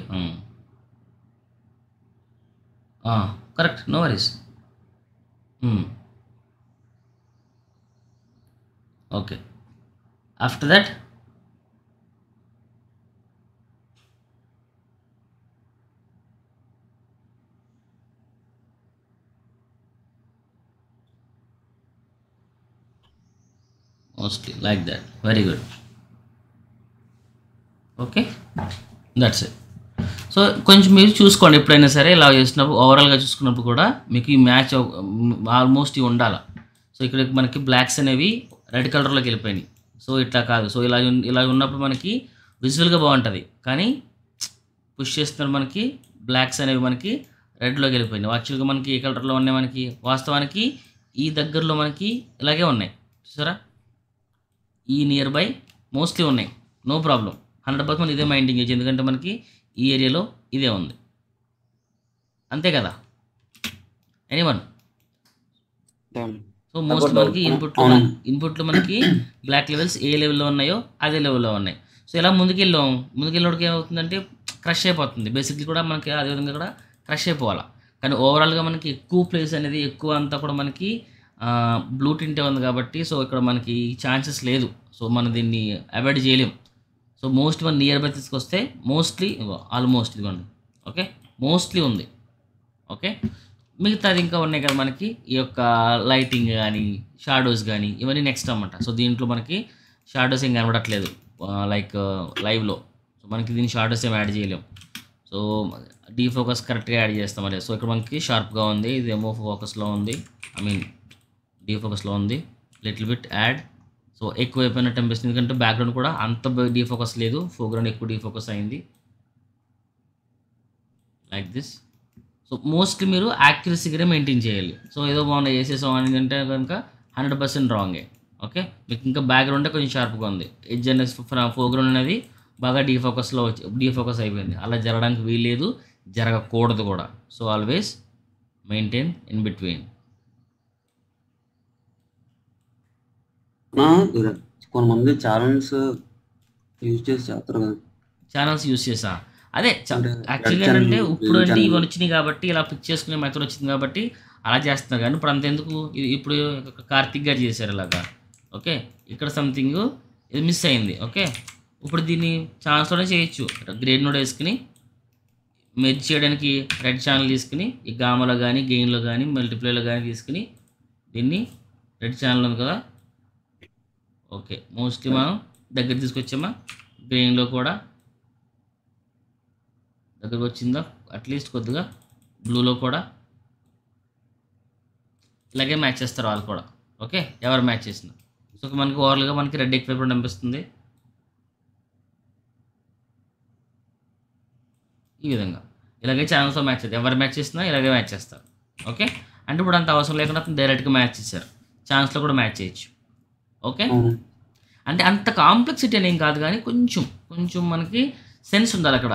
Correct, no worries. Okay, after that mostly like that. Very good. Okay, that's it. So కొంచెం మీరు చూసుకోండి ఎప్పుడైనా సరే ఇలా చేసినప్పుడు, ఓవరాల్గా చూసుకున్నప్పుడు కూడా మీకు ఈ మ్యాచ్ ఆల్మోస్ట్ ఇవి ఉండాలి. సో ఇక్కడ మనకి బ్లాక్స్ అనేవి రెడ్ కలర్లోకి వెళ్ళిపోయినాయి. సో ఇట్లా కాదు. సో ఇలా ఉన్నప్పుడు మనకి విజువల్గా బాగుంటుంది, కానీ పుష్ చేస్తున్నారు మనకి బ్లాక్స్ అనేవి మనకి రెడ్లోకి వెళ్ళిపోయినాయి. యాక్చువల్గా మనకి ఏ కలర్లో ఉన్నాయి, మనకి వాస్తవానికి ఈ దగ్గరలో మనకి ఇలాగే ఉన్నాయి. చూసారా, ఈ నియర్ బై మోస్ట్లీ ఉన్నాయి. నో ప్రాబ్లం, 100% ఇదే మైండింగ్ చేయొచ్చు, ఎందుకంటే మనకి ఈ ఏరియాలో ఇదే ఉంది. అంతే కదా ఎనీవన్? సో మోస్ట్ మనకి ఇన్పుట్లో మనకి బ్లాక్ లెవెల్స్ ఏ లెవెల్లో ఉన్నాయో అదే లెవెల్లో ఉన్నాయి. సో ఇలా ముందుకెళ్ళినోడికి ఏమవుతుందంటే క్రష్ అయిపోతుంది. బేసిక్లీ కూడా మనకి అదేవిధంగా కూడా క్రష్ అయిపోవాలి. కానీ ఓవరాల్గా మనకి ఎక్కువ ప్లేస్ అనేది ఎక్కువ అంతా కూడా మనకి బ్లూ టింటే ఉంది కాబట్టి సో ఇక్కడ మనకి ఛాన్సెస్ లేదు. సో మనం దీన్ని అవాయిడ్ చేయలేం. సో మోస్ట్ మన నియర్ బై తీసుకొస్తే మోస్ట్లీ ఆల్మోస్ట్ ఇదిగోండి. ఓకే, మోస్ట్లీ ఉంది. ఓకే, మిగతాది ఇంకా ఉన్నాయి కదా మనకి ఈ యొక్క లైటింగ్ కానీ షాడోస్ కానీ ఇవన్నీ నెక్స్ట్ అన్నమాట. సో దీంట్లో మనకి షాడోస్ ఏం కనబడట్లేదు లైక్ లైవ్లో. సో మనకి దీని షాడోస్ ఏం యాడ్ చేయలేం. సో డీఫోకస్ కరెక్ట్గా యాడ్ చేస్తాం అదే. సో ఇక్కడ మనకి షార్ప్గా ఉంది, ఇదేమో ఫోకస్లో ఉంది, ఐ మీన్ డీఫోకస్లో ఉంది. Little bit add. సో ఎక్కువ అయిపోయినట్టు అనిపిస్తుంది ఎందుకంటే బ్యాక్గ్రౌండ్ కూడా అంత డీఫోకస్ లేదు, ఫోర్గ్రౌండ్ ఎక్కువ డీఫోకస్ అయింది లైక్ దిస్. సో మోస్ట్లీ మీరు యాక్యురసీగానే మెయింటైన్ చేయాలి. సో ఏదో బాగుంది చేసేసాం అని అంటే కనుక 100% రాంగే. ఓకే, మీకు ఇంకా బ్యాక్గ్రౌండే కొంచెం షార్ప్గా ఉంది, ఎడ్జ్ అనేది ఫోర్గ్రౌండ్ అనేది బాగా డీఫోకస్ అయిపోయింది. అలా జరగడానికి వీల్లేదు, జరగకూడదు కూడా. So always maintain in between. కొంతమంది ఛానల్స్ యూజ్ చేసి చేస్తారు కదా. ఛానల్స్ యూస్ చేసా అదే అంటే యాక్చువల్గా రెడ్ ఏంటంటే ఛానల్, ఇప్పుడు బ్లూ అంటే ఛానల్. ఇవి వచ్చినాయి కాబట్టి ఇలా పిక్ చేసుకునే మెథడ్ వచ్చింది కాబట్టి అలా చేస్తున్నారు. కానీ ఇప్పుడు అంతెందుకు, ఇప్పుడు కార్తిక్ గారు చేశారు ఇలాగా. ఓకే, ఇక్కడ సంథింగ్ ఇది మిస్ అయింది. ఓకే, ఇప్పుడు దీన్ని ఛాన్స్లోనే చేయొచ్చు. గ్రేడ్ నోడ్ వేసుకుని మెర్జ్ చేయడానికి రెడ్ ఛానల్ తీసుకుని ఈ గామలో కానీ గెయిన్లో కానీ మల్టిప్లేలో కానీ తీసుకుని దీన్ని రెడ్ ఛానల్ ఉంది కదా. ఓకే, మోస్ట్లీ మనం దగ్గర తీసుకొచ్చామా, గ్రెయిన్లో కూడా దగ్గరకు వచ్చిందా, అట్లీస్ట్ కొద్దిగా బ్లూలో కూడా ఇలాగే మ్యాచ్ చేస్తారు వాళ్ళు కూడా. ఓకే, ఎవరు మ్యాచ్ చేసిన. సో మనకి ఓవర్గా మనకి రెడ్ ఎక్కువ అనిపిస్తుంది ఈ విధంగా. ఇలాగే ఛానల్స్తో మ్యాచ్ అవుతుంది, ఎవరు మ్యాచ్ చేసినా ఇలాగే మ్యాచ్ చేస్తారు. ఓకే, అంటే ఇప్పుడు అంత అవసరం లేకుండా డైరెక్ట్గా మ్యాచ్ చేశారు, ఛాన్స్లో కూడా మ్యాచ్ చేయొచ్చు. ఓకే, అంటే అంత కాంప్లెక్సిటీ అనేం కాదు, కానీ కొంచెం కొంచెం మనకి సెన్స్ ఉండాలి అక్కడ.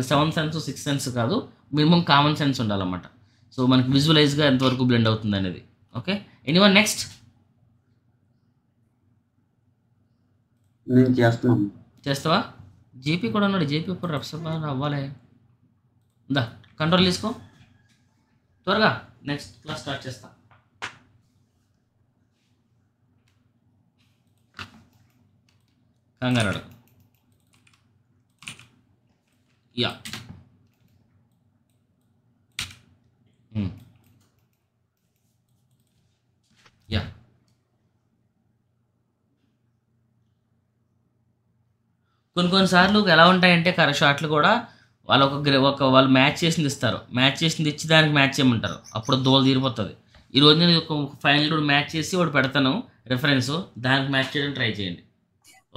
7 సెన్స్ 6 సెన్స్ కాదు, మినిమం కామన్ సెన్స్ ఉండాలన్నమాట. సో మనకి విజువలైజ్గా ఎంతవరకు బ్లెండ్ అవుతుంది అనేది. ఓకే, ఎనీవన్ నెక్స్ట్ నేను చేస్తున్నాను. చేస్తావా? జేపీ కూడా ఉన్నాడు, జేపీ ఇప్పుడు రప్సభ అవ్వాలి. ఉందా, కంట్రోల్ తీసుకో త్వరగా, నెక్స్ట్ క్లాస్ స్టార్ట్ చేస్తా. కంగారు యా యా కొన్నిసార్లు ఎలా ఉంటాయంటే షాట్లు కూడా వాళ్ళు వాళ్ళు మ్యాచ్ చేసింది ఇస్తారు, మ్యాచ్ చేసింది ఇచ్చి దానికి మ్యాచ్ చేయమంటారు, అప్పుడు దోలు తీరిపోతుంది. ఈరోజు నేను ఒక ఫైనల్ కూడా మ్యాచ్ చేసి ఒకటి పెడతాను రిఫరెన్స్, దానికి మ్యాచ్ చేయడానికి ట్రై చేయండి.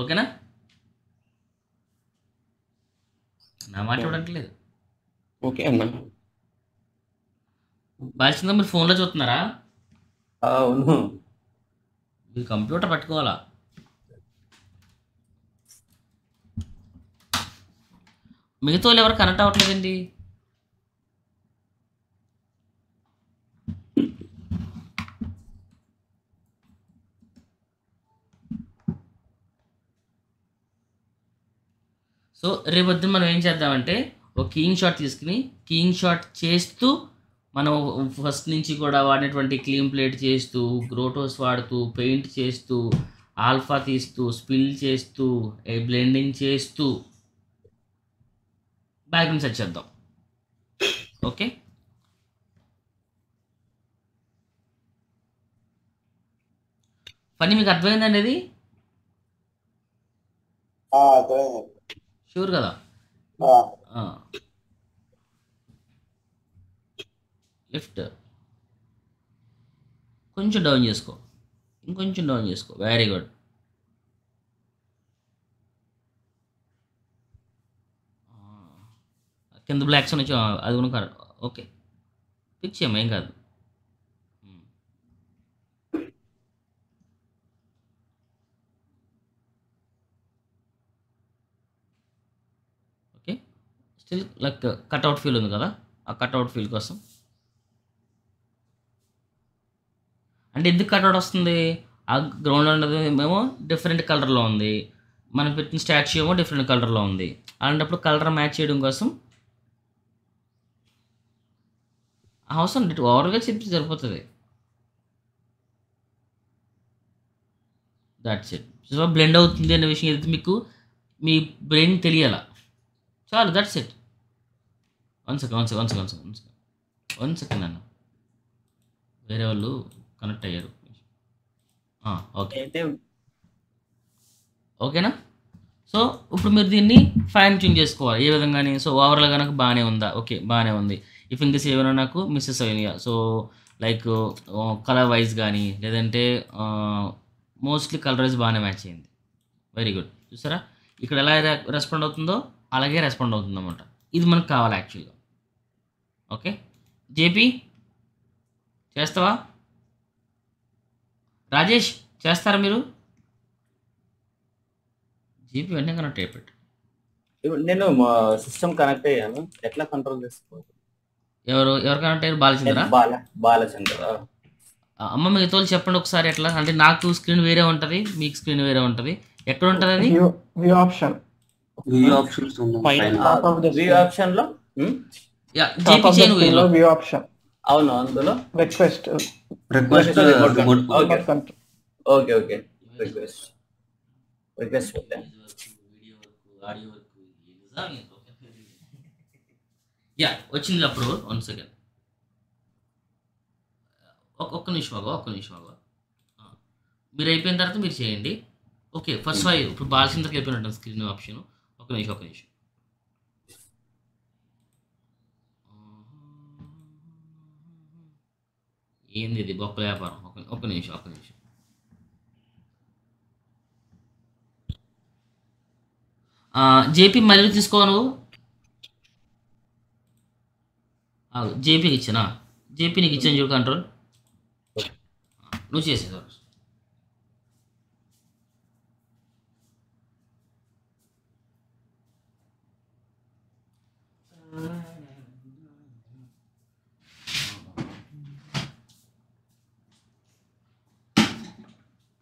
ఓకేనా? నా మాట ఇవ్వడానికి ఓకే అన్న. బాల్చిందా మీరు ఫోన్లో చూస్తున్నారా? అవును, మీరు కంప్యూటర్ పట్టుకోవాలా? మిగతా వాళ్ళు ఎవరు కనెక్ట్ అవ్వట్లేదండి. సో రేపొద్దున మనం ఏం చేద్దామంటే ఒక కీయింగ్ షాట్ తీసుకుని కీయింగ్ షాట్ చేస్తూ మనం ఫస్ట్ నుంచి కూడా వాడినటువంటి క్లీన్ ప్లేట్ చేస్తూ, గ్రోటోస్ వాడుతూ, పెయింట్ చేస్తూ, ఆల్ఫా తీస్తూ, స్పిల్ చేస్తూ, బ్లెండింగ్ చేస్తూ బ్యాక్గ్రౌండ్ సెట్ చేద్దాం. ఓకే, పని మీకు అర్థమైందండి? అది షూర్ కదా? లిఫ్ట్ కొంచెం డౌన్ చేసుకో, ఇంకొంచెం డౌన్ చేసుకో. Very good. కింద బ్లాక్స్ నుంచి అది కూడా కరెక్ట్. ఓకే, పిక్ చేయమ్మా, ఏం కాదు. Okay, still like cutout feel ఉంది కదా, ఆ కట్అవుట్ ఫీల్ కోసం. అంటే ఎందుకు కట్అవుట్ వస్తుంది? ఆ గ్రౌండ్ అనేది ఏమో డిఫరెంట్ కలర్లో ఉంది, మనం పెట్టిన స్టాచ్యూ ఏమో డిఫరెంట్ కలర్లో ఉంది. అలాంటప్పుడు కలర్ మ్యాచ్ చేయడం కోసం అవసరం ఓవర్గా చెప్పి సరిపోతుంది. That's it. సో బ్లెండ్ అవుతుంది అనే విషయం ఏదైతే మీకు మీ బ్రెయిన్ తెలియాల, చాలు. That's it. వన్ సెకండ్ అన్న. వేరే వాళ్ళు కనెక్ట్ అయ్యారు. ఓకే, అయితే ఓకేనా? సో ఇప్పుడు మీరు దీన్ని ఫైన్ ట్యూన్ చేసుకోవాలి ఏ విధంగానే. సో ఓవరాల్ కనుక బాగానే ఉందా, ఓకే బాగానే ఉంది. ఇఫ్ ఇంగ్లీష్ ఏమైనా నాకు మిస్సెస్ అయినాయా, సో లైక్ కలర్ వైజ్ కానీ లేదంటే మోస్ట్లీ కలర్ వైజ్ బాగానే మ్యాచ్ అయింది. Very good. చూసారా ఇక్కడ ఎలా రెస్పాండ్ అవుతుందో అలాగే రెస్పాండ్ అవుతుంది అన్నమాట. ఇది మనకు కావాలి యాక్చువల్గా. ఓకే జేపీ చేస్తావా? రాజేష్ చేస్తారా మీరు? జేపీ వెంటనే కనెక్ట్ అయిపోయాడు. ఇప్పుడు నేను మా సిస్టమ్ కనెక్ట్ అయ్యాను, ఎట్లా కంట్రోల్ చేసుకోవాలి? ఎవరు కనెక్ట్ అయ్యారు? బాలచంద్ర. బాలచంద్ర. అమ్మ మిగతా వాళ్ళు చెప్పండి ఒకసారి ఎట్లా. అంటే నాకు స్క్రీన్ వేరే ఉంటుంది, మీకు స్క్రీన్ వేరే ఉంటుంది. ఎక్కడ ఉంటుంది అది? View option view options view option లో జేపీ చేయను వీళ్ళు. వ్యూ ఆప్షన్ అవును, అందులో request request okay okay request పెట్టాను. వచ్చింది అప్రూవల్. 1 సెకండ్, ఒక్క నిమిషం ఆగు. మీరు అయిపోయిన తర్వాత మీరు చేయండి. ఓకే ఫస్ట్ ఇప్పుడు బాలచంద్రకి అయిపోయినట్టు స్క్రీన్ ఆప్షన్. ఒక నిమిషం. ఏంది ఇది బొక్కల వ్యాపారం? ఒక నిమిషం. జేపీ మళ్ళీ తీసుకో నువ్వు. జేపీకి ఇచ్చానా? జేపీ నీకు ఇచ్చాను చూడు కంట్రోల్. నువ్వు చేసేది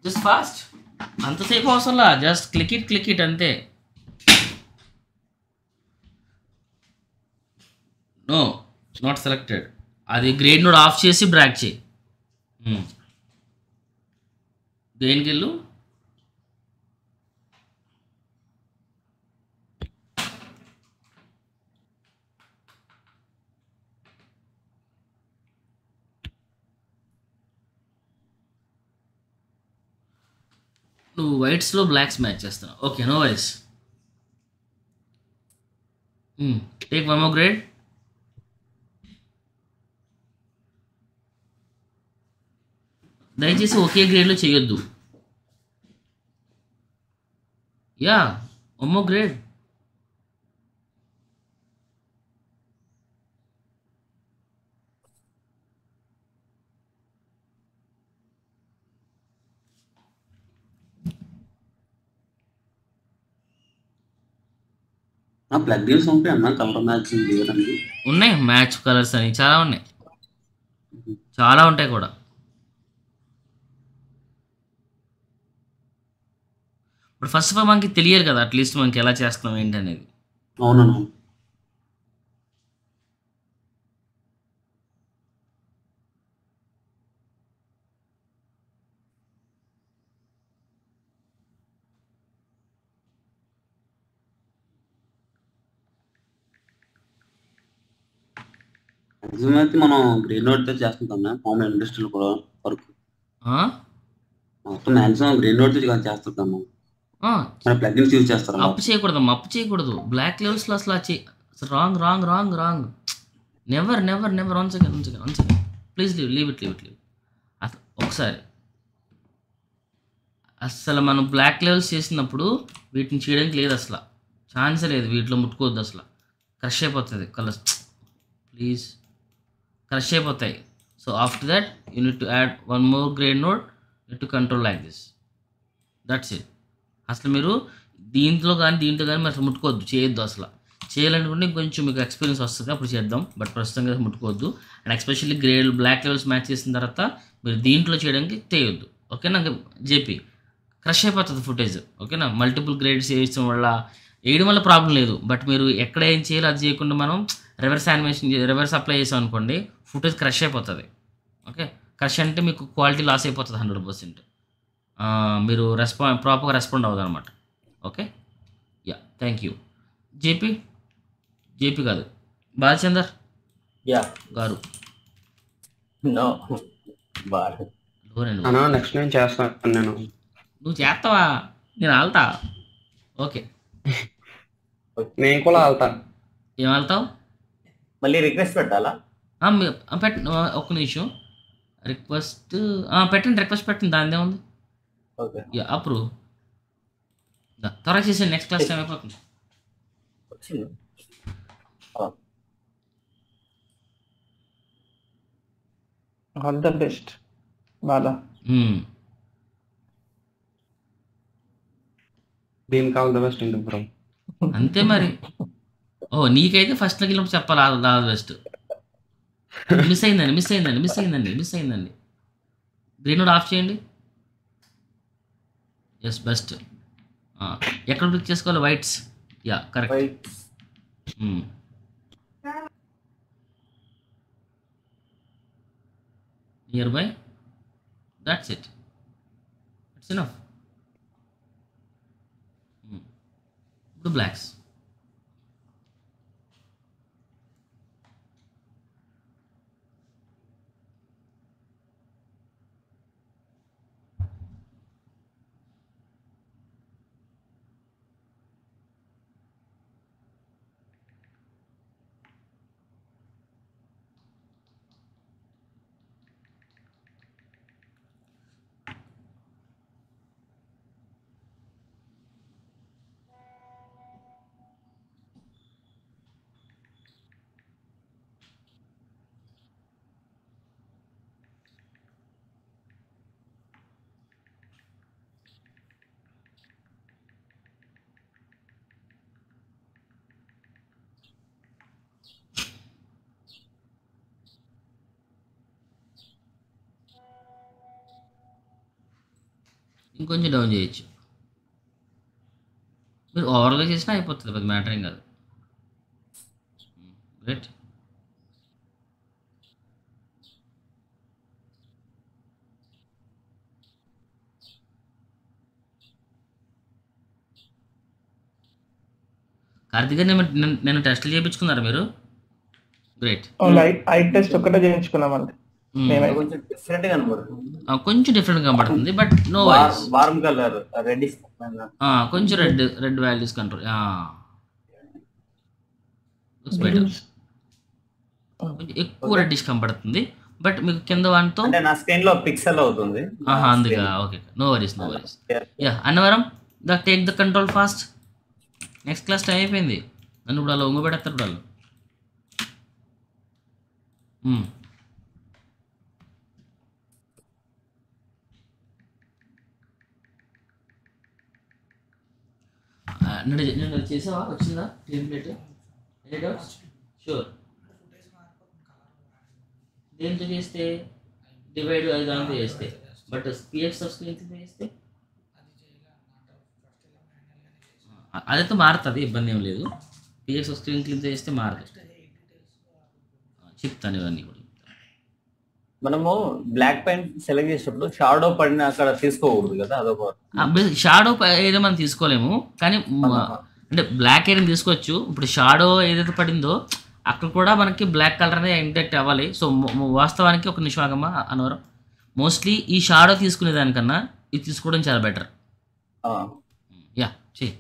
జస్ట్ ఫాస్ట్, అంతసేపు అవసరంలా. జస్ట్ క్లిక్ ఇట్ అంతే. No not selected. అది గ్రేడ్ నోడ్ ఆఫ్ చేసి బ్రాక్ చేయి. దేనికి వెళ్ళు? నువ్వు వైట్స్లో బ్లాక్స్ మ్యాచ్ చేస్తావు. ఓకే నో వైస్. Take 1 more grade. దయచేసి ఒకే గ్రేడ్లో చేయొద్దు. 1 more గ్రేడ్. ప్లగ్ఇన్స్ ఉంటాయి అన్న కలర్ మ్యాచింగ్ లేదండి? ఉన్నాయి, మ్యాచ్ కలర్స్ అని చాలా ఉన్నాయి, చాలా ఉంటాయి కూడా. ఇప్పుడు ఫస్ట్ ఆఫ్ ఆల్ మనకి తెలియదు కదా అట్లీస్ట్ మనకి ఎలా చేస్తున్నాం ఏంటి అనేది. అవునన్నా. మ్యాక్సిమం అయితే మనం గ్రీన్ నోట్ తో చేస్తుంటాం మామూలు ఇండస్ట్రియల్ కూడా వర్క్. మొత్తం మ్యాక్సిమం గ్రీన్ నోట్ తో చేస్తుంటాము. ప్లగ్ఇన్స్ యూజ్ చేస్తారు. అప్పు చేయకూడదు బ్లాక్ లెవెల్స్లో అసలు wrong. Never. 1 second please leave it. అసలు ఒకసారి అసలు మనం బ్లాక్ లెవెల్స్ చేసినప్పుడు వీటిని చేయడానికి లేదు, అసలు ఛాన్సే లేదు. వీటిలో ముట్టుకోవద్దు, అసలు క్రష్ అయిపోతుంది కలర్స్. ప్లీజ్ క్రష్ అయిపోతాయి. So after that you need to add 1 more grade node, need to control like this. That's it. అసలు మీరు దీంట్లో కానీ అసలు ముట్టుకోవద్దు, చేయొద్దు. అసలు చేయాలనుకుంటే కొంచెం మీకు ఎక్స్పీరియన్స్ వస్తుంది, అప్పుడు చేద్దాం. బట్ ప్రస్తుతంగా ముట్టుకోవద్దు. And especially black levels match చేసిన తర్వాత మీరు దీంట్లో చేయడానికి చేయొద్దు. ఓకేనా జేపీ? క్రష్ అయిపోతుంది ఫుటేజ్. ఓకేనా? మల్టిపుల్ గ్రేడ్స్ వేయడం వల్ల ప్రాబ్లం లేదు. బట్ మీరు ఎక్కడ ఏం చేయాలో అది చేయకుండా మనం రివర్స్ అప్లై చేసాం అనుకోండి, ఫుటేజ్ క్రష్ అయిపోతుంది. ఓకే, క్రష్ అంటే మీకు క్వాలిటీ లాస్ అయిపోతుంది 100%. మీరు ప్రాపర్గా రెస్పాండ్ అవ్వదు అనమాట. Okay thank you. జేపీ కాదు, బాలచందర్ యా గారు. నో బాగా డోరే నువ్వు అన్నా నెక్స్ట్ నేను చేస్తాను నేను. నువ్వు చేస్తావా? నేను ఆల్తా. ఓకే, నేను కూడా వెళ్తా. ఏం ఆల్తావు? మళ్ళీ రిక్వెస్ట్ పెట్టాలా? పెట్ట ఒక్క నిమిషం. రిక్వెస్ట్ పెట్టండి, రిక్వెస్ట్ పెట్టండి, దానిదే ఉంది. Okay ya approve. త్వరగా చేసేయండి, నెక్స్ట్ క్లాస్ టైం అయిపోతుంది. వచ్చింది. All the best Bala. దీనికి ఆల్ ద బెస్ట్ ఇంటి బ్రో. అంతే మరి. ఓ నీకైతే ఫస్ట్లోకి వెళ్ళినప్పుడు చెప్పాలి ఆల్ బెస్ట్. మిస్ అయిందండి. గ్రీన్ నోట్ ఆఫ్ చేయండి. Yes best. ఎక్కడ క్లిక్ చేసుకోవాలి? Whites. Ya correct. Right. Nearby. That's it. It's enough. ఇప్పుడు బ్లాక్స్. ఇంకొంచెం డౌన్ చేయొచ్చు. మీరు ఓవర్గా చేసినా అయిపోతుంది, పెద్ద మ్యాటర్ ఏం కాదు. రైట్. కార్తిక్ గారు నేను టెస్టులు చేయించుకున్నారా మీరు? గ్రేట్. ఐ టెస్ట్ ఒక్కటే చేయించుకున్నామండి. కొంచెం డిఫరెంట్ గా కనబడుతుంది. కొంచెం డిఫరెంట్ కనబడుతుంది, but no voice. Warm colour red కొంచెం రెడ్ వాల్యూస్ కంట్రోల్. బెటర్. కొంచెం ఎక్కువ రెడ్డిష్ కనబడుతుంది, బట్ మీకు కింద వాటితో అంటే నా స్క్రీన్ లో పిక్సెల్ అవుతుంది. అందుగా. Okay, no worries. Yeah Annavaram take the control fast. Next class time అయిపోయింది. నన్ను ఇప్పుడు అలా ఒంగబెడతారు ఇప్పుడు వాళ్ళు. నేను చేసావా? వచ్చిందా టెంప్లెట్? Any doubts? షూర్. దేంతో చేస్తే? డివైడ్ దాంతో చేస్తే, బట్ పిఎక్స్ ఆఫ్ స్క్రీన్ చేస్తే అదైతే మారుతుంది, ఇబ్బంది ఏం లేదు. పిఎక్స్ ఆఫ్ స్క్రీన్ క్లీన్ చేస్తే మారుతుంది. చెప్తాను ఇవన్నీ కూడా. మనము బ్లాక్ పెయింట్ సెలెక్ట్ చేసినప్పుడు షాడో పడిన అక్కడ తీసుకోకూడదు కదా, అదొక షాడో ఏదో మనం తీసుకోలేము, కానీ అంటే బ్లాక్ ఏరియా తీసుకోవచ్చు. ఇప్పుడు షాడో ఏదైతే పడిందో అక్కడ కూడా మనకి బ్లాక్ కలర్ అనేది ఇంటాక్ట్ అవ్వాలి. సో వాస్తవానికి ఒక నిమిషం అనవరం, మోస్ట్లీ ఈ షాడో తీసుకునే దానికన్నా ఇది తీసుకోవడం చాలా బెటర్. యా చెయ్యి.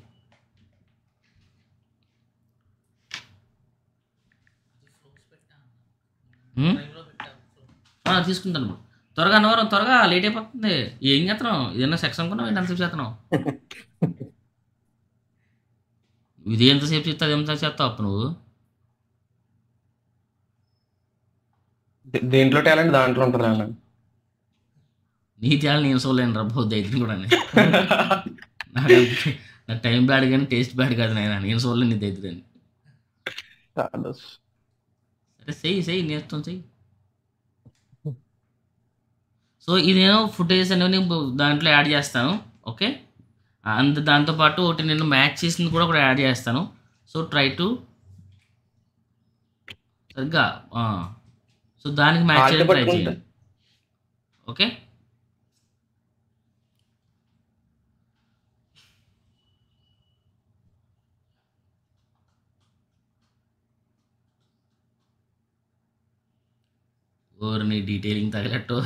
తీసుకుంటాను త్వరగా అన్నవరం, త్వరగా లేట్ అయిపోతుంది. ఏం చేస్తున్నావు? ఇదన్నా సెక్షన్ అనుకున్నావు ఏంటి అంతసేపు చేస్తున్నావు? ఇది ఎంతసేపు చేస్తావు, ఎంత చేస్తావు అప్పు నువ్వు? దేంట్లో టాలెంట్ దాంట్లో ఉంటుంది అన్న. నీ టాలెంట్ నేను చూడలేను రా బౌద్ధ అయితే కూడా. నా టైం బ్యాడ్ కానీ టేస్ట్ బ్యాడ్ కాదు నాయన, నేను చూడలేను నీ దగ్గర. సరే చెయ్యి నేర్చుతాం చెయ్యి. సో ఇది నేను ఫుటేజ్ అనేవి దాంట్లో యాడ్ చేస్తాను. ఓకే, దాంతోపాటు ఒకటి నేను మ్యాచ్ చేసింది కూడా యాడ్ చేస్తాను. సో ట్రై టు సరిగ్గా సో దానికి మ్యాచ్ చేయడం ట్రై చేయండి. ఓకే, ఓర్ని డీటెయిలింగ్ తగిలట్టు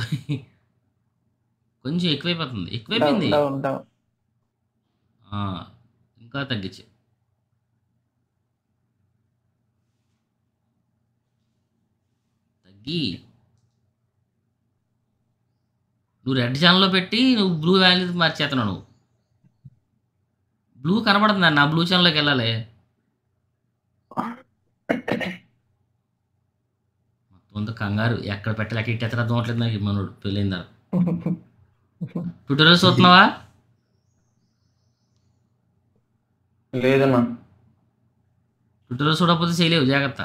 కొంచెం ఎక్కువైపోయింది డౌన్ డౌన్ ఆ, ఇంకా తగ్గించు. తగ్గి నువ్వు రెడ్ ఛానల్లో పెట్టి నువ్వు బ్లూ వాల్యూ మార్చేస్తున్నావు. నువ్వు బ్లూ కనబడుతుంది నా బ్లూ ఛానల్లోకి వెళ్ళాలి. మొత్తం కంగారు ఎక్కడ పెట్టాలి ఎక్కడ ఇట్ట అర్థం అవట్లేదు నాకు. మనోడు పెళ్ళైందా ట్యూటోరియల్స్ చూస్తున్నావా? లేదన్నా. ట్యూటోరియల్స్ చూడకపోతే చేయలేవు, జాగ్రత్త.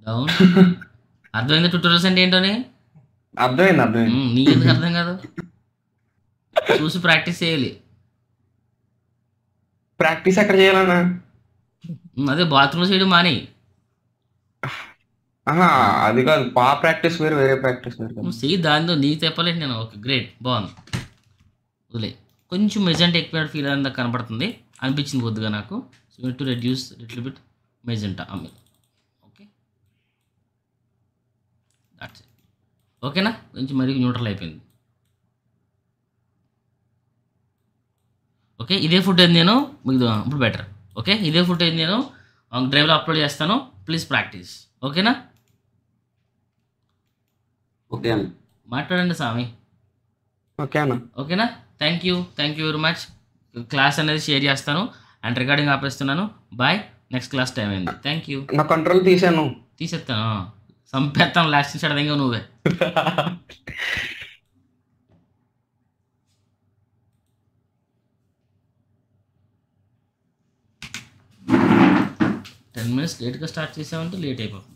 డౌన్ అర్థమైందా ట్యూటోరియల్స్ అంటే ఏంటోని? అర్థమైంది. నీ ఎందుకు అర్థం కాదు? చూసి ప్రాక్టీస్ చేయాలి. ప్రాక్టీస్ ఎక్కడ చేయాలన్నా? అదే బాత్రూమ్ చేయడం మాని. అది కాదు, ప్రాక్టీస్ వేరు, వేరే ప్రాక్టీస్ వేరు కదా. నువ్వు చెయ్యి దానితో నీకు చెప్పలేదు నేను. ఓకే గ్రేట్, బాగుంది. వదిలే. కొంచెం మెజెంట్ ఎక్కువ ఫీల్ అంతా కనపడుతుంది అనిపించింది కొద్దిగా నాకు. So to reduce little bit magenta అమ్మే. Okay that's it. ఓకేనా? కొంచెం మరీ న్యూట్రల్ అయిపోయింది. ఓకే ఇదే ఫుటేజ్ నేను మీకు ఇప్పుడు బెటర్. ఓకే ఇదే ఫుటేజ్ నేను డ్రైవ్లో అప్లోడ్ చేస్తాను. Please practice. ఓకేనా? ఓకే అన్న. మాట్లాడండి స్వామి. ఓకే అన్న. ఓకేనా? Thank you very much. Class అనేది షేర్ చేస్తాను అండ్ రికార్డింగ్ ఆపేస్తున్నాను. బాయ్. నెక్స్ట్ క్లాస్ టైం అయింది. Thank you. నా కంట్రోల్ తీసాను. తీసేస్తాను, సంపేస్తాను లాస్ట్ సడన్గా నువ్వే. 10 minutes లేట్గా స్టార్ట్ చేసామంటే లేట్ అయిపోతుంది.